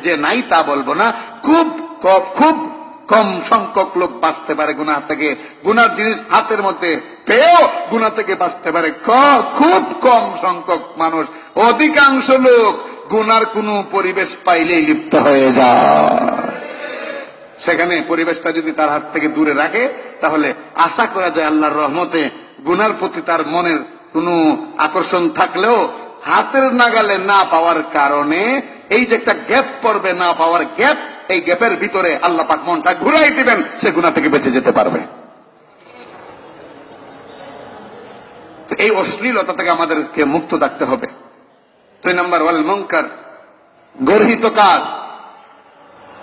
যে নাই তা বলবো না, খুব খুব কম সংখ্যক লোক বাঁচতে পারে গুনাহ থেকে। গুনার জিনিস হাতের মধ্যে পেয়েও গুনাহ থেকে বাঁচতে পারে খুব কম সংখ্যক মানুষ। অধিকাংশ লোক গুনার কোনো পরিবেশ পাইলেই লিপ্ত হয়ে যায়। সেখানে পরিবেশটা যদি তার হাত থেকে দূরে রাখে, তাহলে আশা করা যায় আল্লাহর রহমতে গুনার প্রতি তার মনের কোনো আকর্ষণ থাকলেও হাতের নাগালে না পাওয়ার কারণে এই যে একটা গ্যাপ পড়বে, না পাওয়ার গ্যাপ, এই গ্যাপের ভিতরে আল্লাহ পাক মনটা ঘুরাই দিবেন, সে গুনাহ থেকে বেঁচে যেতে পারবে। এই অশ্লীলতা থেকে আমাদেরকে মুক্ত থাকতে হবে। 2 নম্বর ওয়াল মুনকার, গর্হিত কাজ।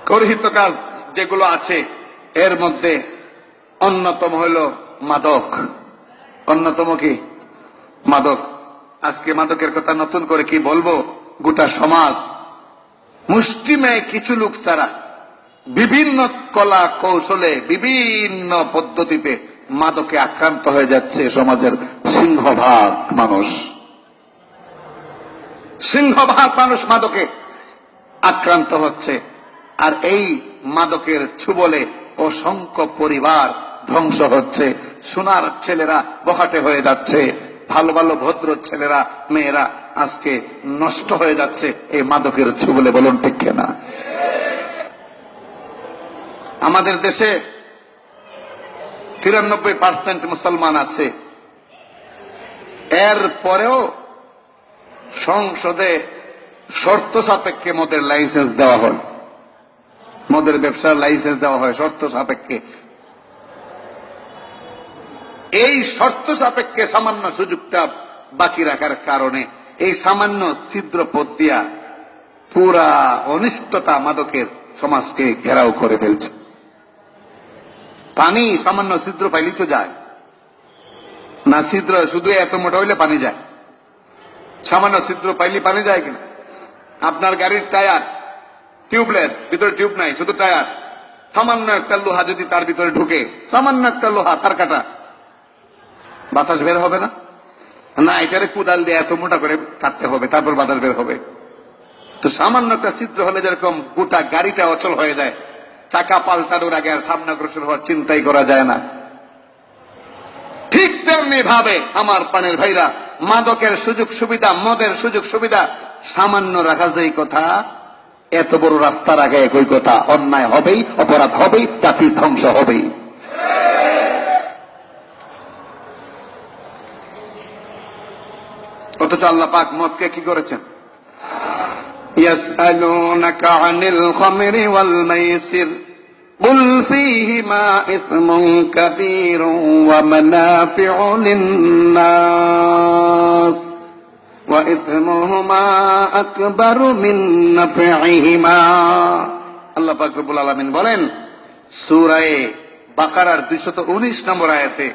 গর্হিত কাজ যেগুলো আছে এর মধ্যে অন্যতম হলো মাদক। অন্যতম কি? মাদক। আজকে মাদকের কথা নতুন করে কি বলবো, গোটা সমাজ মুষ্টিমেয় কিছু লোক ছাড়া বিভিন্ন কলা কৌশলে, বিভিন্ন পদ্ধতিতে মাদকে আক্রান্ত হয়ে যাচ্ছে সমাজের সিংহভাগ মানুষ। সিংহভাগ মানুষ মাদকে আক্রান্ত হচ্ছে। আর এই মাদকের ছুবলে অসংখ্য পরিবার ধ্বংস হচ্ছে। সোনার ছেলেরা বখাটে হয়ে যাচ্ছে, ভালো ভালো ভদ্র ছেলেরা মেয়েরা আজকে নষ্ট হয়ে যাচ্ছে এই মাদকের ছুবলে। বলুন ঠিক কিনা? আমাদের দেশে 93% মুসলমান আছে, এর পরেও সংসদে শর্ত সাপেক্ষে মদের লাইসেন্স দেওয়া হয়, মদের ব্যবসার লাইসেন্স দেওয়া হয় শর্ত সাপেক্ষে। এই শর্ত সাপেক্ষে সামান্য সুযোগটা বাকি রাখার কারণে এই সামান্য ছিদ্র পথ দিয়া পুরা অনিষ্টতা মাদকের সমাজকে ঘেরাও করে ফেলছে। পানি সামান্য ছিদ্র পাইলেই তো যায় না? ছিদ্র শুধু এত মোটা হইলে পানি যায়? সামান্য ছিদ্র পাইলে পানি যায় কিনা? আপনার গাড়ির টায়ার টিউবলেস, ভিতরে টিউব নাই, শুধু টায়ার, সামান্য একটা লোহা যদি তার ভিতরে ঢুকে, সামান্য একটা লোহা তার কাটা, বাতাস বের হবে না? না, এটারে কুদাল দিয়ে এত মোটা করে কাটতে হবে, তারপর বাতাস বের হবে। তো সামান্য একটা ছিদ্র হলে যেরকম গোটা গাড়িটা অচল হয়ে যায়, চাকা পাল্টানোর আগে আর সামনে অগ্রসর হওয়ার চিন্তাই করা যায় না, ঠিক তেমনি ভাবে আমার পানের ভাইরা মাদকের সুযোগ সুবিধা, মদের সুযোগ সুবিধা সামান্য রাখা যায় কথা, এত বড় রাস্তার আগে একই কথা, অন্যায় হবেই, অপরাধ হবেই, জাতির ধ্বংস হবেই। অথচ আল্লাহ পাক মদকে কি করেছেন? ইয়াসআলুনাকা আনিল খামরি ওয়াল মাইসির কুল ফীহিমা ইসমুন কাবীরুন ওয়া মানাফিউ লিন-নাস ওয়া ইসমুহুমা আকবারু মিন নাফইহিমা। আল্লাহ পাক রব্বুল আলামিন বলেন সূরা বাকারার 219 নম্বর আয়াতে,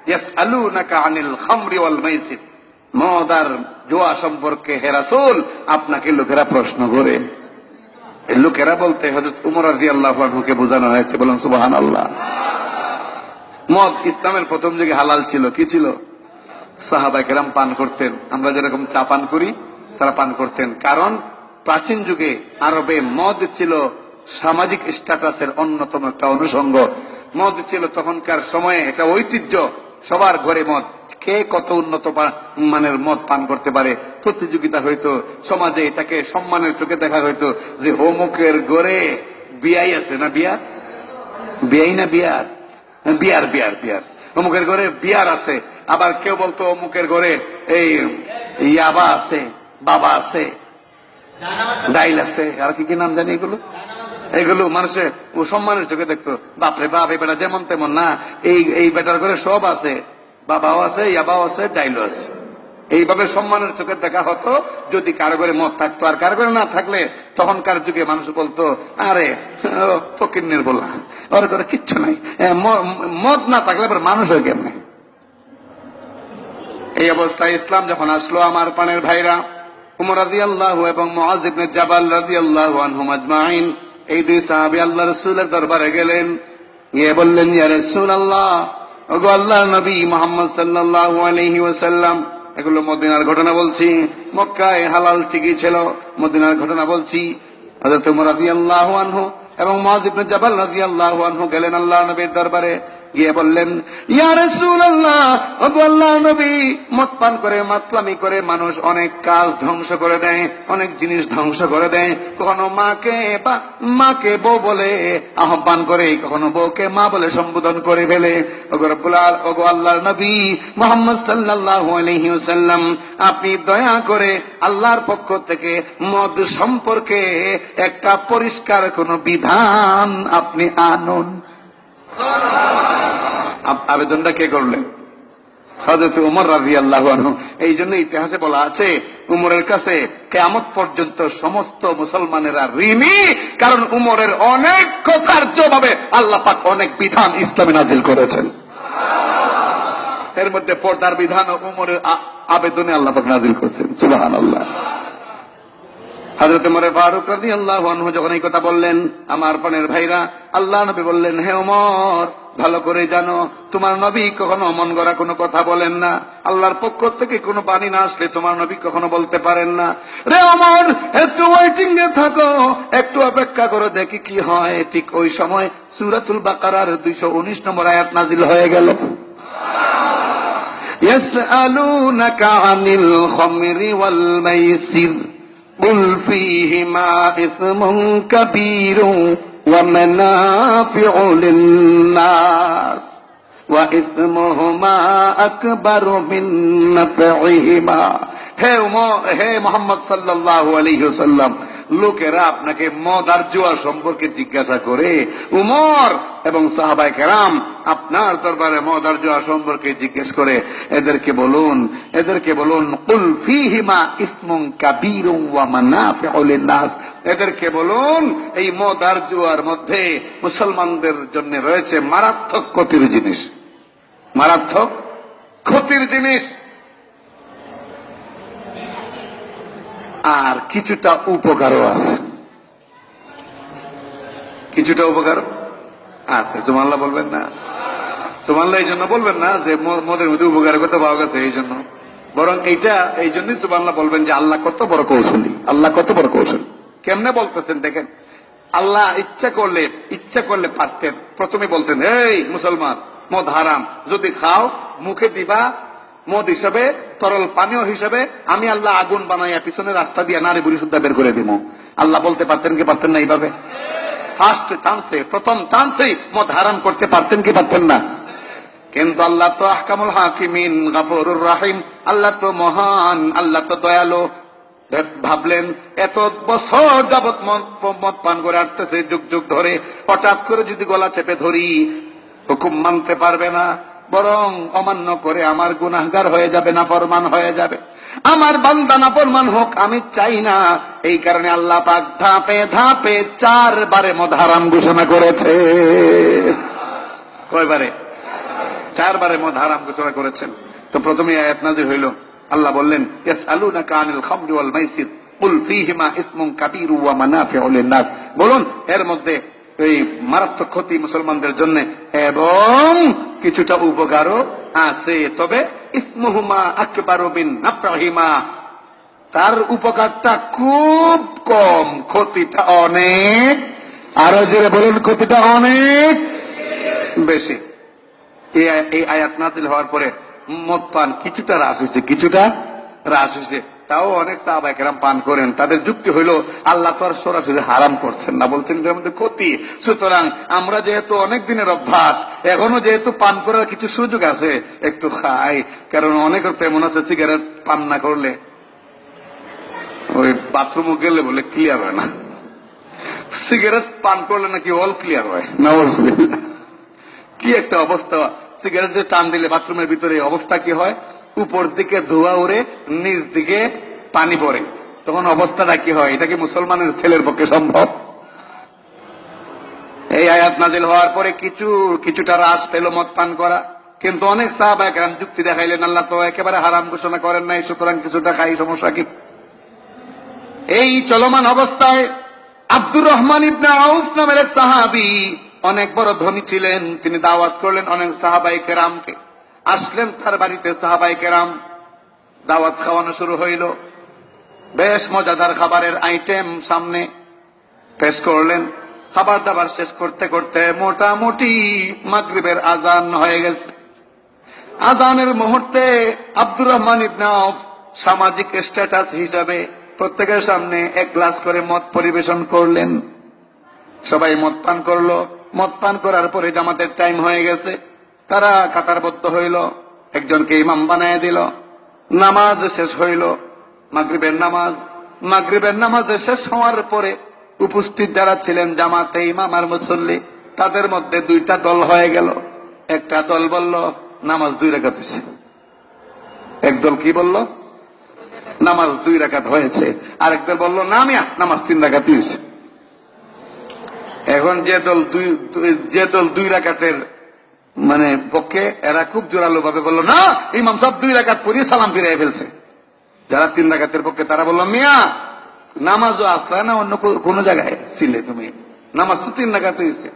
ইয়াসআলুনাকা আনিল খামরি ওয়াল মাইসির, মদ আর জুয়া সম্পর্কে হে রাসূল আপনাকে লোকেরা প্রশ্ন করে। এই লোকেরা বলতে হযরত উমর রাদিয়াল্লাহু আনহুকে বোঝানো হয়েছে। বলেন সুবহানাল্লাহ। মদ ইসলামের প্রথম যুগে হালাল ছিল। কি ছিল? সাহাবায়ে কেরাম পান করতেন, আমরা যেরকম চা পান করি তারা পান করতেন। কারণ প্রাচীন যুগে আরবে মদ ছিল সামাজিক স্ট্যাটাসের অন্যতম একটা অনুষঙ্গ। মদ ছিল তখনকার সময়ে একটা ঐতিহ্য, সবার ঘরে মদ, কে কত উন্নত মানের মদ পান করতে পারে প্রতিযোগিতা হইতো। সমাজে এটাকে সম্মানের চোখে দেখা হইতো যে অমুকের ঘরে বিয়াই আছে না, বিয়ার বিয়াই না বিয়ার বিয়ার বিয়ার বিয়ার, অমুকের ঘরে বিয়ার আছে। আবার কেউ বলতো অমুকের ঘরে এই ইয়াবা আছে, বাবা আছে, ডাইল আছে, আর কি কি নাম জানি এগুলো, এগুলো মানুষের ও সম্মানের চোখে দেখতো। বাপরে বাপ, এই বেটা যেমন তেমন না, এই বেটার ঘরে সব আছে, বাবাও আছে, ইয়াবাও আছে, ডাইলও আছে। এইভাবে সম্মানের চোখে দেখা হতো যদি কারো করে মদ থাকতো। আর কারো করে না থাকলে তখনকার যুগে মানুষ বলতো, আরে ফকিন্নের বলা, ওর করে কিচ্ছু নাই। মদ না থাকলে মানুষ হয়ে কেমনে? এই অবস্থায় ইসলাম যখন আসলো, আমার প্রাণের ভাইরা, উমর রাদিয়াল্লাহু এবং মুআয ইবনে জাবাল রাদিয়াল্লাহু আনহুম আজমাইন, এই দুই সাহাবী আল্লাহ রাসূলের দরবারে গেলেন। গিয়ে বললেন, ইয়া রাসূলুল্লাহ, ওগো আল্লাহর নবী মুহাম্মদ সাল্লাল্লাহু আলাইহি ওয়াসাল্লাম, এগুলো মদিনার ঘটনা বলছি, মক্কায় হালাল ঠিকই ছিল, মদিনার ঘটনা বলছি। হযরত উমর রাদিয়াল্লাহু আনহু এবং মুআয ইবনে জাবাল রাদিয়াল্লাহু আনহু গেলেন আল্লাহর নবীর দরবারে। গিয়ে বললেন, ইয়া রাসূলুল্লাহ, ওগো আল্লাহর নবী, মদ পান করে, মাতলামি করে মানুষ অনেক কাজ ধ্বংস করে দেয়, অনেক জিনিস ধ্বংস করে দেয়। কখনো মাকে বউ বলে আহ্বান করে, কখনো বউকে মা বলে সম্বোধন করে ফেলে। ওগো আল্লাহর নবী মুহাম্মদ সাল্লাল্লাহু আলাইহি ওয়াসাল্লাম, আপনি দয়া করে আল্লাহর পক্ষ থেকে মদ সম্পর্কে একটা পরিষ্কার কোন বিধান আপনি আনুন। আবেদনটা কে করলেন? হযরত উমর রাদিয়াল্লাহু আনহু। এই জন্য ইতিহাসে বলা আছে, উমরের কাছে কিয়ামত পর্যন্ত সমস্ত মুসলমানেরা ঋণী, কারণ উমরের অনেক কথার জবাবে আল্লাহ পাক অনেক বিধান ইসলামে নাজিল করেছেন। এর মধ্যে পর্দার বিধান উমরের আবেদনে আল্লাহ পাক নাজিল করেছেন। সুবহানাল্লাহ। হযরত উমর ফারুক রাদিয়াল্লাহু আনহু যখন এই কথা বললেন, আমার প্রাণের ভাইরা, আল্লাহ নবী বললেন, হে ওমর, ভালো করে জানো, তোমার নবী কখনো মন গড়া কোনো কথা বলেন না। আল্লাহর পক্ষ থেকে কোনো বাণী না আসলে তোমার নবী কখনো বলতে পারেন না। রে ওমর, একটু ওয়েটিং এ থাকো, একটু অপেক্ষা করো, দেখি কি হয়। ঠিক ওই সময় সূরাতুল বাকারার 219 নম্বর আয়াত নাজিল হয়ে গেল। ইয়াসআলুনাকা আনিল খামরি ওয়াল মাইসির কুল ফীহিমা ইসমুন কাবীরুন ওয়া মানাফিউ লিন-নাস ওয়া ইসমুহুমা আকবারু মিন নাফইহিমা। হে মুহাম্মদ সাল্লাল্লাহু আলাইহি ওয়াসাল্লাম, লোকেরা আপনাকে মদ আর জুয়া সম্পর্কে জিজ্ঞাসা করে। উমর এবং সাহাবায়ে কেরাম আপনার দরবারে মদ আর জুয়া সম্পর্কে জিজ্ঞেস করে। এদেরকে বলুন কুল ফীহিমা ইসমুন কাবীরুন ওয়া মানাফিউ লিন-নাস। এদেরকে বলুন, এই মদ আর জুয়ার মধ্যে মুসলমানদের জন্য রয়েছে মারাত্মক ক্ষতির জিনিস, মারাত্মক ক্ষতির জিনিস, আর কিছুটা উপকারও আছে, কিছুটা উপকার আছে। সুবহানাল্লাহ বলবেন না? সুবহানাল্লাহ এই জন্য বলবেন না যে মদের মধ্যে উপকারের কথা পাওয়া গেছে এই জন্য, বরং এইটা এই জন্যই সুবহানাল্লাহ বলবেন যে আল্লাহ কত বড় কৌশলী, আল্লাহ কত বড় কৌশলী। কেমনে বলতেছেন দেখেন। আল্লাহ ইচ্ছা করলে পারতেন প্রথমে বলতেন, এই মুসলমান, মদ হারাম, যদি খাও মুখে দিবা মদ হিসাবে, তরল পানীয় হিসাবে, আমি আল্লাহ আগুন বানাইয়া পিছনে রাস্তা দিয়ে নারী বুড়ি সুদ্ধা বের করে দিব। আল্লাহ বলতে পারতেন কি পারতেন না? এইভাবে ফার্স্ট চান্সে, প্রথম চান্সেই মদ হারাম করতে পারতেন কি পারতেন না? কিন্তু আল্লাহ তো আহকামুল হাকিমিন, গফুরুর রহিম, আল্লাহ তো মহান, আল্লাহ তো দয়ালু। ভাবলেন এত বছর যাবৎ মদ পান করে আসতেছে, যুগ যুগ ধরে, হঠাৎ করে যদি গলা চেপে ধরি, হুকুম মানতে পারবে না, বরং অমান্য করে আমার গুনাহগার হয়ে যাবে, নাফরমান হয়ে যাবে। আমার বান্দা নাফরমান হোক আমি চাই না। এই কারণে আল্লাহ পাক ধাপে ধাপে 4 বারে মদ হারাম ঘোষণা করেছে। কয়বারে? 4 বারে মদ হারাম ঘোষণা করেছেন। তো প্রথমে আয়াত নাযিল হইল, আল্লাহ বললেন, ইয়াসআলুনাকা আনিল খামরি ওয়াল মাইসির কুল ফীহিমা ইসমুন কাবীরুন ওয়া মানাফিউ লিন-নাস। বলুন, এর মধ্যে এই মারাত্মক ক্ষতি মুসলমানদের জন্য এবং কিছুটা উপকারও আছে, তবে ইসমুহুমা আকবারু মিন নাফইহিমা, তার উপকারটা খুব কম, ক্ষতিটা অনেক। আরো জোরে বলুন, ক্ষতিটা অনেক বেশি। এই আয়াত নাযিল হওয়ার পরে মদ পান কিছুটা হ্রাস হয়েছে, তাও অনেক সাহাবায়ে কেরাম পান করেন। তাদের যুক্তি হইলো, আল্লাহ তো আর সরাসরি হারাম করছেন না, বলছেন এর মধ্যে ক্ষতি। সুতরাং আমরা যেহেতু অনেক দিনের অভ্যাস, এখনো যেহেতু পান করার কিছু সুযোগ আছে, একটু খাই। কারণ অনেকের তো এমন আছে, সিগারেট পান না করলে ওই বাথরুমে গেলে বলে ক্লিয়ার হয় না, সিগারেট পান করলে নাকি অল ক্লিয়ার হয়। নাউজুবিল্লাহ, কি একটা অবস্থা! সিগারেটের টান দিলে বাথরুমের ভিতরে অবস্থা কি হয়? উপর দিকে ধোঁয়া উড়ে, নিচ দিকে পানি পড়ে। তখন অবস্থাটা কি হয়? এটা কি মুসলমানের ছেলের পক্ষে সম্ভব? এই আয়াত নাজিল হওয়ার পরে কিছুটা হ্রাস পেল মদ পান করা, কিন্তু অনেক সাহাবা কেরাম যুক্তি দেখাইলেন আল্লাহ তো একেবারে হারাম ঘোষণা করেন নাই, সুতরাং কিছুটা খাই, সমস্যা কি? এই চলমান অবস্থায় আব্দুর রহমান ইবনে আউফ নামের এক সাহাবী, অনেক বড় ধনী ছিলেন, তিনি দাওয়াত করলেন অনেক সাহাবায়ে কেরামকে। আসলেন তার বাড়িতে সাহাবায়ে কেরাম, দাওয়াত খাওয়ানো শুরু হইল। বেশ মজাদার খাবারের আইটেম সামনে পেশ করলেন। খাবার দাবার শেষ করতে করতে মোটামুটি মাগরিবের আজান হয়ে গেছে। আজানের মুহূর্তে আব্দুর রহমান ইবনে আউফ সামাজিক স্ট্যাটাস হিসাবে প্রত্যেকের সামনে এক গ্লাস করে মদ পরিবেশন করলেন। সবাই মদ পান করলো। মদ পান করার পরে জামাতের টাইম হয়ে গেছে, তারা কাতারবদ্ধ হইল, একজনকে ইমাম বানায় দিল। নামাজ শেষ হইল, মাগরিবের নামাজ। মাগরিবের নামাজ শেষ হওয়ার পরে উপস্থিত যারা ছিলেন জামাতে, ইমাম আর মুসল্লি, তাদের মধ্যে দুইটা দল হয়ে গেল। একটা দল বলল নামাজ 2 রাকাত হয়েছে। একদল কি বলল? নামাজ 2 রাকাত হয়েছে। আরেকদল বলল না মিয়া, নামাজ 3 রাকাত হয়েছে। এখন যে দল 2 রাকাতের মানে পক্ষে, এরা খুব জোরালো ভাবে বলল না, ইমাম সব 2 রাকাত পড়িয়ে সালাম ফিরিয়ে ফেলছে। যারা 3 রাকাতের পক্ষে তারা বলল মিয়া, নামাজও আসলে না অন্য কোন জায়গায় ছিলে তুমি, নামাজ তো 3 রাকাত হয়েছে।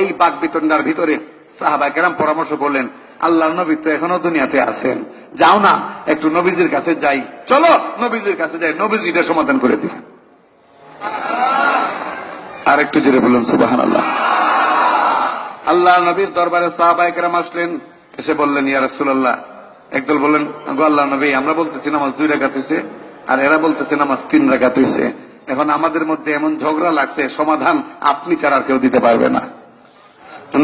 এই বাক বিতন্ডার ভিতরে সাহাবা কেরাম পরামর্শ করলেন, আল্লাহর নবী তো এখনো দুনিয়াতে আছেন, যাও না একটু নবীজির কাছে যাই, চলো নবীজির কাছে যাই, নবীজি এটা সমাধান করে দিবেন। আর একটু জোরে বলুন সুবহানাল্লাহ। আল্লাহ নবীর দরবারে সাহাবায়ে কেরাম আসলেন, এসে বললেন ইয়া রাসূলুল্লাহ। একদল বললেন গো আল্লাহ নবী, আমরা বলতেছি নামাজ 2 রাকাত হয়েছে, আর এরা বলতেছে নামাজ 3 রাকাত হয়েছে। এখন আমাদের মধ্যে এমন ঝগড়া লাগছে, সমাধান আপনি ছাড়া আর কেউ দিতে পারবে না।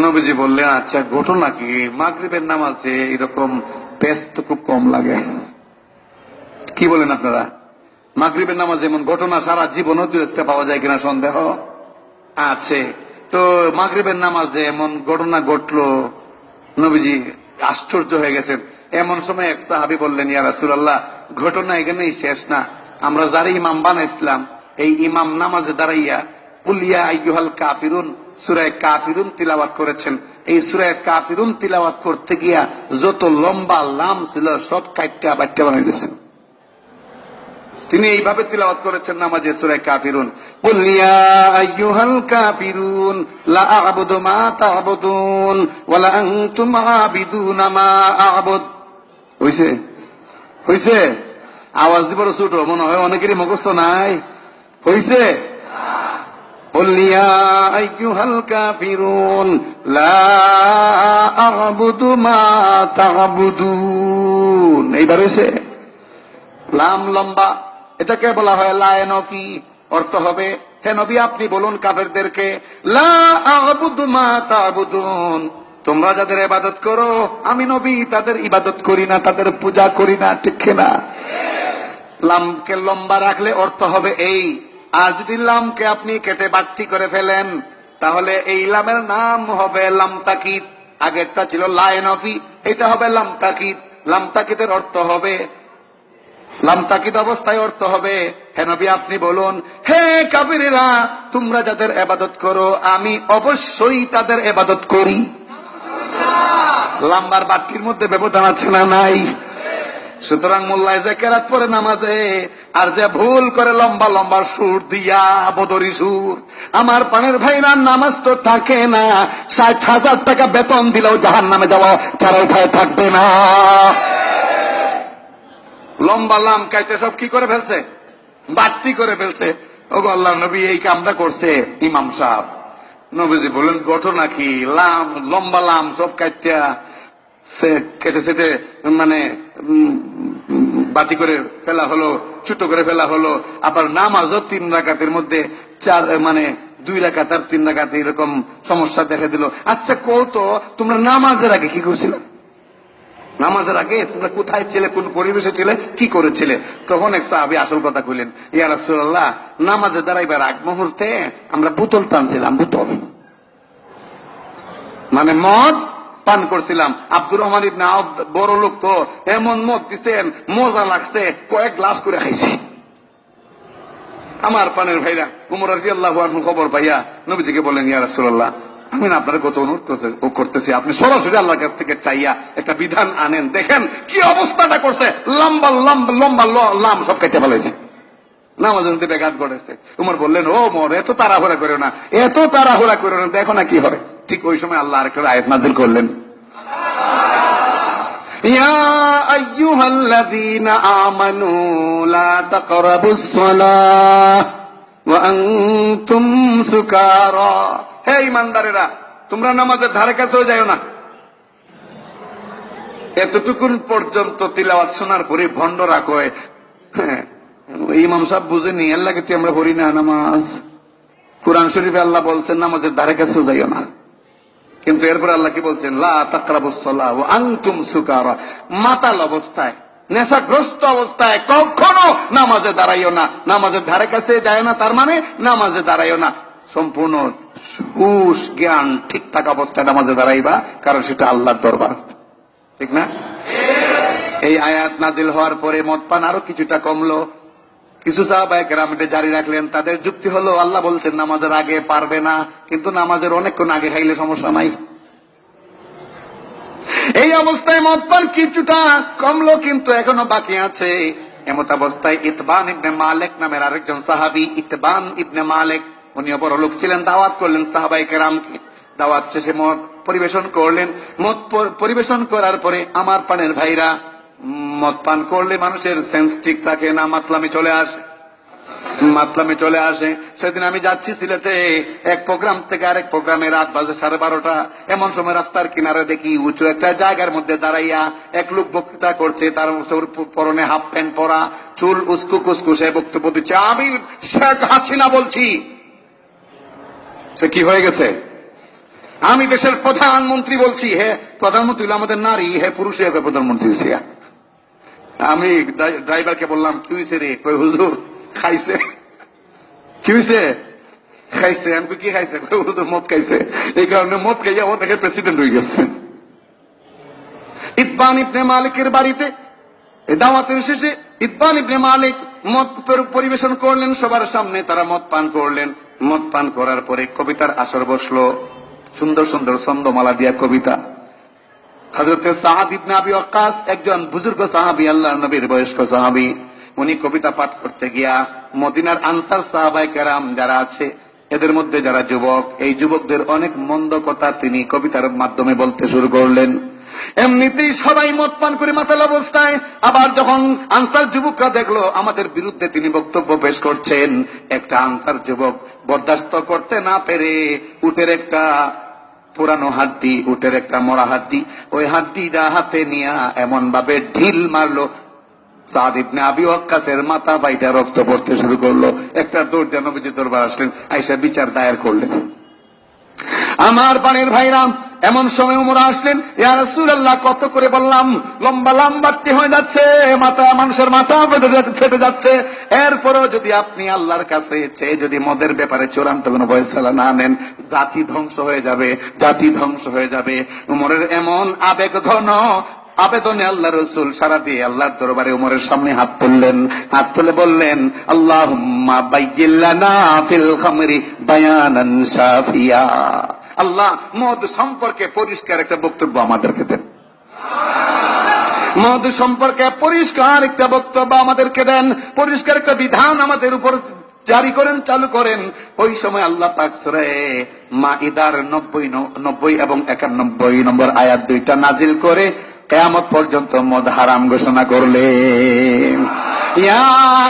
নবীজি বললেন আচ্ছা ঘটনা কি? মাগরিবের নামাজে এরকম পেস তো খুব কম লাগে, কি বলেন আপনারা? মাগরিবের নামাজে এমন ঘটনা সারা জীবনও দেখতে পাওয়া যায় কিনা সন্দেহ আছে। তো মাগরিবের নামাজে এমন ঘটনা ঘটলো, নবীজি আশ্চর্য হয়ে গেছেন। এমন সময় এক সাহাবী বললেন ইয়া রাসূলুল্লাহ, ঘটনা এখানেই শেষ না, আমরা যারা ইমাম বানাইছিলাম, এই ইমাম নামাজে দাঁড়াইয়া কুল ইয়া আইয়ুহাল কাফিরুন সূরা কাফিরুন তিলাওয়াত করেছেন। এই সূরা কাফিরুন তিলাওয়াত করতে গিয়া যত লম্বা লাম ছিল সব কাইট্টা বাট্টা বানাই দিয়েছেন। তিনি এইভাবে তিলাওয়াত করেছেন নামাজে সূরা কাফিরুন, কুল ইয়া আইয়ুহাল কাফিরুন লা আ'বুদু মা তা'বুদুন ওয়া লা আনতুম আ'বিদুনা মা আ'বুদ। হইছে? হইছে? আওয়াজ দিব ছোট, মনে হয় অনেকেরই মুখস্থ নাই। হইছে? কুল ইয়া আইয়ুহাল কাফিরুন লা আ'বুদু মা তা'বুদুন। এইবার হইছে? লাম লম্বা, এটাকে বলা হয় লায়নফি। অর্থ হবে হে নবী আপনি বলুন কাফেরদেরকে, লা আ'বুদু মা তা'বুদুন, তোমরা যাদের ইবাদত করো আমি নবী তাদের ইবাদত করি না, তাদের পূজা করি না, ঠিক কিনা? লামকে লম্বা রাখলে অর্থ হবে এই। আর যদি লামকে আপনি কেটে বাট্টি করে ফেলেন, তাহলে এই লামের নাম হবে লাম তাকিদ। আগেরটা ছিল লায়নফি, এটা হবে লাম তাকিদ। লাম তাকিদের অর্থ হবে, লাম তাকিদ অবস্থায় অর্থ হবে হে নবী আপনি বলুন, হে কাফিরেরা তোমরা যাদের ইবাদত করো আমি অবশ্যই তাদের ইবাদত করি। লাম্বার বাট্টির মধ্যে ব্যবধান আছে না নাই? সুতরাং মোল্লায় যে কেরাত পড়ে নামাজে আর যে ভুল করে লম্বা লম্বা সুর দিয়া বদরি সুর, আমার পানের ভাইরা নামাজ তো থাকে না, 60,000 টাকা বেতন দিলেও জাহান্নামে যাওয়া ছাড়া উপায় থাকবে না। লম্বা লাম কাইতে সব কি করে ফেলছে? বাট্টি করে ফেলছে। ওগো আল্লাহর নবী এই কামটা করছে ইমাম সাহেব। নবীজি বলেন ঘটনা কি? লাম লম্বা লাম সব কাইটা সে কেটে সেটে মানে বাটি করে ফেলা হলো, ছোট করে ফেলা হলো। আবার নামাজও 3 রাকাতের মধ্যে 2 রাকাত আর 3 রাকাত এরকম সমস্যা দেখা দিল। আচ্ছা কত তোমরা নামাজের আগে কি করছিলে? নামাজের আগে তোমরা কোথায় ছিলে, কোন পরিবেশে ছিলে, কি করেছিলে? তখন এক সাহাবী আসল কথা কইলেন, ইয়া রাসূলুল্লাহ নামাজে দাঁড়াইবার আগ মুহূর্তে আমরা বোতল টানছিলাম। বোতল মানে মদ পান করছিলাম। আব্দুর রহমান ইবনে আউফ বড় লোক তো, এমন মদ দিচ্ছেন, মজা লাগছে, কয়েক গ্লাস করে খাইছি। আমার পানের ভাইরা, উমর রাদিয়াল্লাহু আনহু খবর পাইয়া নবীজিকে বলেন, ইয়া রাসূলুল্লাহ, আমি না আপনার কত অনুরোধ করতেছি, আপনি সরাসরি আল্লাহর কাছ থেকে চাইয়া একটা বিধান আনেন। দেখেন কি অবস্থাটা করছে, লম্বা লম্বা লম্বা লাম সব কেটে ফেলেছে, নামাজের মধ্যে ব্যাঘাত ঘটেছে। উমর বললেন, ও ওমর, এত তাড়াহুড়া করো না, এত তাড়াহুড়া করো না, দেখো না কি হয়। ঠিক ওই সময় আল্লাহ আরেকটা আয়াত নাযিল করলেন, ইয়া আইয়ুহাল্লাযীনা আমানু লা তাকরাবুস সালাহ ওয়া আনতুম সুকারা। হে ঈমানদারেরা, তোমরা নামাজের ধারে কাছেও যাও না। এতটুকুন পর্যন্ত তিলাওয়াত শোনার পরে ভণ্ডরা কয়, ইমাম সাহেব বুঝেনি, এর লাগে আমরা পড়ি না নামাজ। কুরআন শরীফে আল্লাহ বলছেন নামাজের ধারে কাছেও যাইও না, কিন্তু এরপর আল্লাহ কি বলছেন, লা তাকরাবুস সালাহ ওয়া আনতুম সুকারা, মাতাল অবস্থায়, নেশাগ্রস্ত অবস্থায় কখনো নামাজে দাঁড়াইও না। নামাজের ধারে কাছে যায় না তার মানে নামাজে দাঁড়াইও না। সম্পূর্ণ হুশ জ্ঞান ঠিক থাকা অবস্থায় নামাজে দাঁড়াইবা, কারণ সেটা আল্লাহর দরবার, ঠিক না? এই আয়াত নাজিল হওয়ার পরে মদ পান আরো কিছুটা কমলো। কিছু সাহাবায়ে কেরাম এটা জারি রাখলেন। তাদের যুক্তি হলো, আল্লাহ বলছেন নামাজের আগে পারবে না, কিন্তু নামাজের অনেকক্ষণ আগে খাইলে সমস্যা নাই। এই অবস্থায় মদ পান কিছুটা কমলো, কিন্তু এখনো বাকি আছে। এমত অবস্থায় ইতবান ইবনে মালিক নামের আরেকজন সাহাবী, ইতবান ইবনে মালিক, উনিও বড় লোক ছিলেন, দাওয়াত করলেন সাহাবায়ে কেরামকে। দাওয়াত শেষে মদ পরিবেশন করলেন। মদ পরিবেশন করার পরে আমার পানের ভাইরা, মদ পান করলে মানুষের সেন্স ঠিক থাকে না, মাতলামি চলে আসে। সেদিন আমি যাচ্ছি সিলেটে, এক প্রোগ্রাম থেকে আরেক প্রোগ্রামে, রাত বাজে 12:30। এমন সময় রাস্তার কিনারে দেখি উঁচু একটা জায়গার মধ্যে দাঁড়াইয়া এক লোক বক্তৃতা করছে। তার পরনে হাফ প্যান্ট পরা, চুল উস্কু কুস্কু, সে বক্তব্য দিচ্ছে, আমি শেখ হাসিনা বলছি। সে কি হয়ে গেছে, আমি দেশের প্রধানমন্ত্রী বলছি। হে প্রধানমন্ত্রী হলো আমাদের নারী, হে পুরুষ প্রধানমন্ত্রী হয়েছে। আমি ড্রাইভারকে বললাম, কি হয়েছে রে? কই হুজুর খাইছে। কি হয়েছে? খাইছে। আমি কি খাইছে? হুজুর মদ খাইছে, এই কারণে মদ খাইয়া ও দেখে প্রেসিডেন্ট হয়ে গেছে। ইতবান ইবনে মালিকের বাড়িতে দাওয়াতের শেষে ইতবান ইবনে মালিক মদ পরিবেশন করলেন সবার সামনে। তারা মদ পান করলেন। মদ পান করার পরে কবিতার আসর বসলো। সুন্দর সুন্দর ছন্দমালা দিয়া কবিতা। হযরত সাআদ ইবনে আবি ওয়াক্কাস, একজন বুজুর্গ সাহাবী, আল্লাহর নবীর বয়স্ক সাহাবী, উনি কবিতা পাঠ করতে গিয়া মদিনার আনসার সাহাবায়ে কেরাম যারা আছে, এদের মধ্যে যারা যুবক, এই যুবকদের অনেক মন্দ কথা তিনি কবিতার মাধ্যমে বলতে শুরু করলেন। এমনিতেই সবাই মদ পান করে মাতাল অবস্থায়। আবার যখন আনসার যুবকরা দেখলো আমাদের বিরুদ্ধে তিনি বক্তব্য পেশ করছেন, একটা আনসার যুবক বরদাস্ত করতে না পেরে উটের একটা পুরানো হাড্ডি, উটের একটা মরা হাড্ডি, ওই হাড্ডিটা হাতে নিয়া এমন ভাবে ঢিল মারলো, সাদ ইবনে আবি ওয়াক্কাসের মাথা বাইটা রক্ত পড়তে শুরু করলো। একটা দৌড় দিয়ে নবীজির দরবার আসলেন, আয়েশা বিচার দায়ের করলেন। আমার পানের ভাইরা, এমন সময় ওমর আসলেন, ইয়া রাসূলুল্লাহ, কত করে বললাম, লম্বা লম্বাটি হয়ে যাচ্ছে, মানুষের মাথা ফেটে যাচ্ছে। এরপরও যদি আপনি আল্লাহর কাছে চেয়ে যদি মদের ব্যাপারে চূড়ান্ত কোনো ফয়সালা না নেন, জাতি ধ্বংস হয়ে যাবে। ওমরের এমন আবেগ ঘন আবেদনে আল্লাহ রাসূল সারা দিয়ে আল্লাহর দরবারে ওমরের সামনে হাত তুলে বললেন, আল্লাহুম্মা বায়্যিন লানা ফিল খামরি বায়ানান শাফিয়া। আল্লাহ, মদ সম্পর্কে পরিষ্কার একটা বক্তব্য আমাদেরকে দেন। মদ সম্পর্কে পরিষ্কার একটা বক্তব্য আমাদেরকে দেন, পরিষ্কার একটা বিধান আমাদের উপর জারি করেন, চালু করেন। ওই সময় আল্লাহ পাক সূরা মাইদার 90 এবং 91 নম্বর আয়াত দুইটা নাজিল করে কিয়ামত পর্যন্ত মদ হারাম ঘোষণা করলেন। ইয়া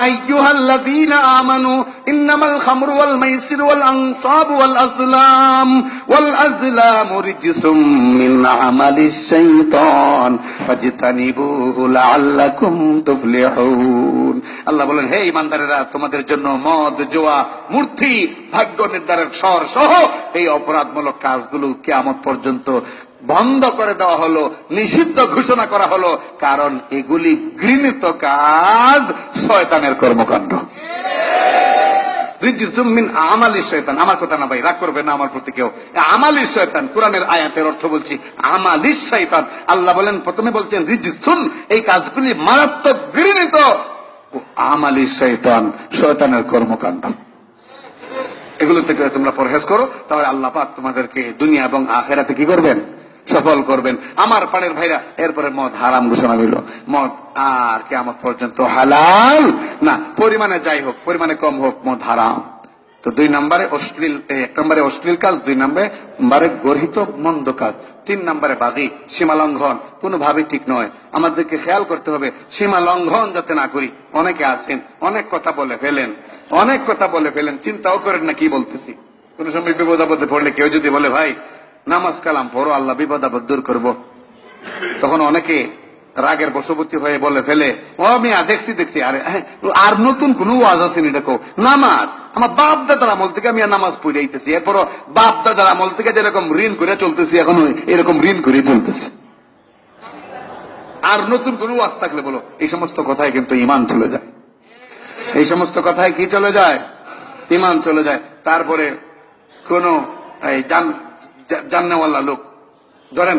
আইয়ুহাল্লাযীনা আমানু ইন্নামাল খামরু ওয়াল মাইসিরু ওয়াল আনসাবু ওয়াল আজলামু রিজসুম মিন আমালিশ শাইতান ফাজতানিবুহু লাআল্লাকুম তুফলিহুন। আল্লাহ বলেন, হে ঈমানদারেরা, তোমাদের জন্য মদ, জুয়া, মূর্তি, ভাগ্য নির্ধারক সহ এই অপরাধমূলক কাজগুলো কিয়ামত পর্যন্ত বন্ধ করে দেওয়া হলো, নিষিদ্ধ ঘোষণা করা হলো, কারণ এগুলি ঘৃণিত কাজ, শয়তানের কর্মকাণ্ড। রিজিসুম মিন আমালিশ শয়তান। আমার কথা না ভাই, রাগ করবে না আমার প্রতি কেউ। আমালিশ শয়তান, কোরআনের আয়াতের অর্থ বলছি, আমালিশ শয়তান। আল্লাহ বলেন, প্রথমে বলছেন রিজিসুন, এই কাজগুলি মারাত্মক ঘৃণিত। আমালিশ শয়তান, শয়তানের কর্মকাণ্ড। এগুলো থেকে তোমরা পরহেজ করো, তাহলে আল্লাহ পাক তোমাদেরকে দুনিয়া এবং আখিরাতে কি করবেন? সফল করবেন। আমার পাড়ের ভাইরা, এরপরে মদ হারাম ঘোষণা হইল। মদ আর কিয়ামত পর্যন্ত হালাল না, পরিমাণে যাই হোক, পরিমাণে কম হোক, মদ হারাম। তো 2 নম্বরে অশ্লীল, 1 নম্বরে অশ্লীল কাজ, 2 নম্বরে গর্হিত মন্দ কাজ, 3 নম্বরে বাগী, সীমা লঙ্ঘন, কোনোভাবে ঠিক নয়। আমাদেরকে খেয়াল করতে হবে সীমা লঙ্ঘন যাতে না করি। অনেকে আছেন অনেক কথা বলে ফেলেন, অনেক কথা বলে ফেলেন, চিন্তাও করেন না কি বলতেছি। কোন সময় বিপদ আপদে পড়লে কেউ যদি বলে ভাই নামাজ কালাম পড়ো, আল্লাহ বিপদ আপদ দূর করবো, তখন অনেকে রাগের বশবর্তী হয়ে বলে ফেলে, ও আমি দেখছি আর নতুন কোন ওয়াজ আছেন? দেখো নামাজ আমার বাপ দাদার আমল থেকে আমি নামাজ পড়ে আইতেছি, এরপরও বাপ দাদার আমল থেকে যেরকম ঋণ করে চলতেছি, এখন এরকম ঋণ করে চলতেছি। আর নতুন কোন ওয়াজ থাকলে বলো। এই সমস্ত কথায় কিন্তু ঈমান চলে যায়। এই সমস্ত কথায় কি চলে যায়? ঈমান চলে যায়। তারপরে কোন জান্নাওয়ালা লোক, ধরেন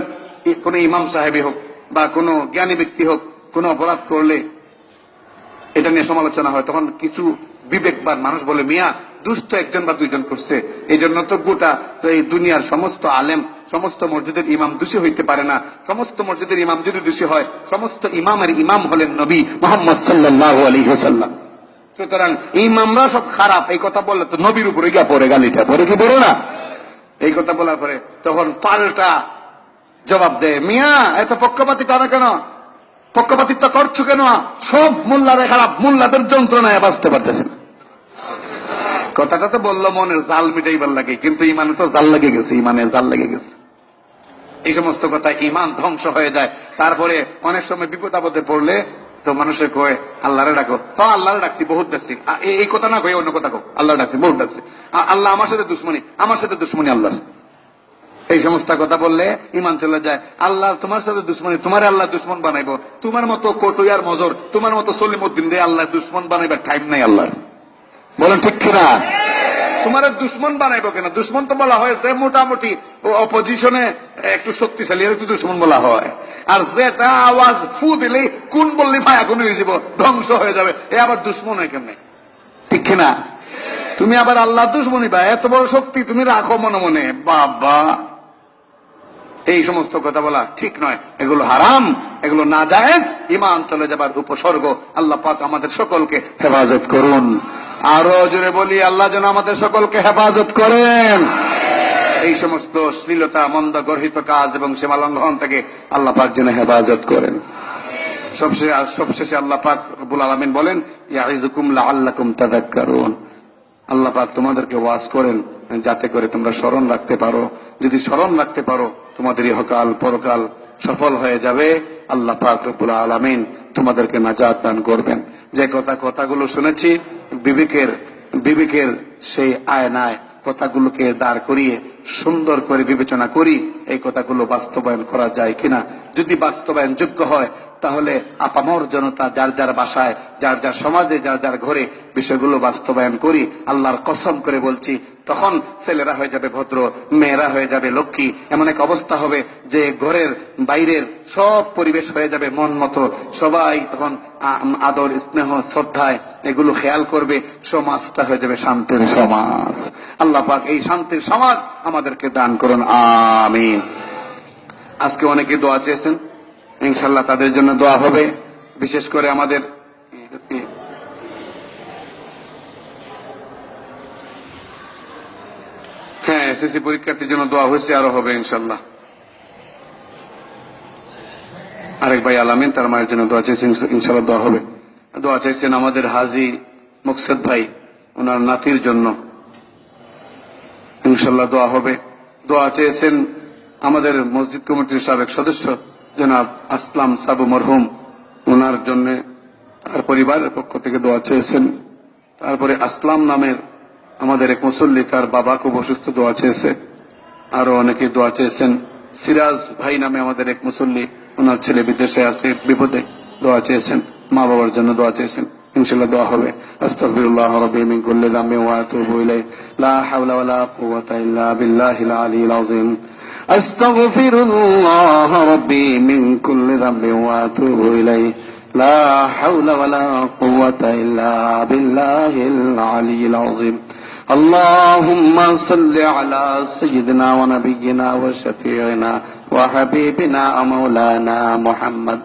কোন ইমাম সাহেবই হোক বা কোন জ্ঞানী ব্যক্তি হোক, কোন অপরাধ করলে এটা নিয়ে সমালোচনা হয়, তখন কিছু বিবেকবান মানুষ বলে, মিয়া দুষ্ট 1 বা 2 করছে, এই জন্য তো গোটা এই দুনিয়ার সমস্ত আলেম, সমস্ত মসজিদের ইমাম দোষী হইতে পারে না। সমস্ত মসজিদের ইমাম যদি দোষী হয়, সমস্ত ইমামের ইমাম হলেন নবী মুহাম্মদ সাল্লাল্লাহু আলাইহি ওয়াসাল্লাম। সুতরাং ইমামরা সব খারাপ, এই কথা বললে তো নবীর উপরে গিয়া পড়ে, গালিটা পরে কি বলো না? এই কথা বলার পরে তখন পাল্টা জবাব দেয়, মিয়া এত পক্ষপাতি টানা কেন? পক্ষপাতিত্ব করছো কেন? সব মোল্লারে খারাপ, মোল্লাদের যন্ত্রণায় বাঁচতে পারতেছে না। কথাটা তো বললো মনের জাল মিটাইবার লাগে, কিন্তু ইমানে তো জাল লেগে গেছে, ইমানে জাল লেগে গেছে। এই সমস্ত কথা ইমান ধ্বংস হয়ে যায়। তারপরে অনেক সময় বিপদ আপদে পড়লে তো মানুষের কয়ে আল্লাহরে ডাকো, তো আল্লাহরে ডাকছি, বহুত ডাকছি, এই কথা না কয়ে অন্য কথা কো, আল্লাহ ডাকছি, বহুত ডাকছি, আল্লাহ আমার সাথে দুশ্মনী, আমার সাথে দুশ্মনী আল্লাহ। এই সমস্ত কথা বললে ইমান চলে যায়। আল্লাহ তোমার সাথে দুশ্মনী, তোমার আল্লাহ দুশ্মন বানাইবো। তোমার মতো কটুয়ার মজর, তোমার মতো সলিমুদ্দিন রে আল্লাহ দুশ্মন বানাইবার টাইম নাই আল্লাহ। বলেন ঠিক কিনা? তোমার দুশ্মন বানাইবো কেন? দুশ্মন তো বলা হয়েছে মোটামুটি অপোজিশনে একটু শক্তিশালী, একটু দুশ্মন বলা হয়। আর যেটা আওয়াজ ফু দিলে কোন বললি ভাই এখন হয়ে যাব, ধ্বংস হয়ে যাবে, এ আবার দুশ্মন হয় কেমনে? ঠিক কিনা? তুমি আবার আল্লাহ দুশ্মনী ভাই, এত বড় শক্তি তুমি রাখো মনে মনে, বাবা। এই সমস্ত কথা বলা ঠিক নয়, এগুলো হারাম, এগুলো নাজায়েজ, ঈমান চলে যাবার উপসর্গ। আল্লাহ পাক আমাদের সকলকে হেফাজত করুন। আরো জোরে বলি, আল্লাহ যেন আমাদের সকলকে হেফাজত করেন। এই সমস্ত শ্লীলতা, মন্দ গর্হিত কাজ এবং সীমা লঙ্ঘন থেকে আল্লাহ পাক যেন হেফাজত করেন। সবশেষে আল্লাহ পাক রব্বুল আলামিন বলেন, ইয়াইযুকুম লাআল্লাকুম তাযাক্কারুন। আল্লাহ পাক তোমাদেরকে ওয়াজ করেন যাতে করে তোমরা স্মরণ রাখতে পারো। যদি স্মরণ রাখতে পারো, তোমাদের ইহকাল পরকাল সফল হয়ে যাবে। আল্লাহ পাক রব্বুল আলামিন তোমাদেরকে নাজাত দান করবেন। যে কথাগুলো শুনেছি, বিবেকের সেই আয়নায় কথাগুলোকে দাঁড় করিয়ে সুন্দর করে বিবেচনা করি, এই কথাগুলো বাস্তবায়ন করা যায় কিনা। যদি বাস্তবায়ন যোগ্য হয়, তাহলে আপামর জনতা যার যার বাসায়, যার যার সমাজে, যার যার ঘরে বিষয়গুলো বাস্তবায়ন করি। আল্লাহর কসম করে বলছি, তখন ছেলেরা হয়ে যাবে ভদ্র, মেয়েরা হয়ে যাবে লক্ষ্মী। এমন এক অবস্থা হবে যে ঘরের বাইরের সব পরিবেশ হয়ে যাবে মন মতো। সবাই তখন আদর, স্নেহ, শ্রদ্ধায় এগুলো খেয়াল করবে। সমাজটা হয়ে যাবে শান্তির সমাজ। আল্লাহ পাক এই শান্তির সমাজ আমাদেরকে দান করুন, আমিন। আজকে অনেকে দোয়া চেয়েছেন, ইনশাল্লাহ তাদের জন্য দোয়া হবে। বিশেষ করে আমাদের এসএসসি পরীক্ষার্থীর জন্য দোয়া হয়েছে, আরো হবে ইনশাল্লাহ। আরেক ভাই আলামিন, তার মায়ের জন্য দোয়া চাইছেন, ইনশাল্লাহ দোয়া হবে। দোয়া চাইছেন আমাদের হাজী মুকসেদ ভাই, ওনার নাতির জন্য, ইনশাল্লাহ দোয়া হবে। দোয়া চেয়েছেন আমাদের মসজিদ কমিটির সাবেক সদস্য জনাব আসলাম সাবু মরহুম, ওনার জন্য, তার পরিবারের পক্ষ থেকে দোয়া চেয়েছেন। তারপরে আসলাম নামের আমাদের এক মুসল্লি, তার বাবা খুব অসুস্থ, দোয়া চেয়েছে। আরো অনেকে দোয়া চেয়েছেন। সিরাজ ভাই নামে আমাদের এক মুসল্লি, ওনার ছেলে বিদেশে আছে, বিপদে, দোয়া চেয়েছেন। মা বাবার জন্য দোয়া চেয়েছেন। ইনশাআল্লাহ দোয়া হবে। আস্তাগফিরুল্লাহ রাব্বি মিন কুল্লি যামবিন ওয়া আতুবু ইলাইহি লা হাওলা ওয়া লা কুওয়াতা ইল্লা বিল্লাহিল আলিয়্যিল আযীম। আস্তাগফিরুল্লাহ রাব্বি মিন কুল্লি যামবিন ওয়া আতুবু ইলাইহি লা হাওলা ওয়া লা কুওয়াতা ইল্লা বিল্লাহিল আলিয়্যিল আযীম। اللهم صل على سيدنا ونبينا وشفيعنا وحبيبنا ومولانا محمد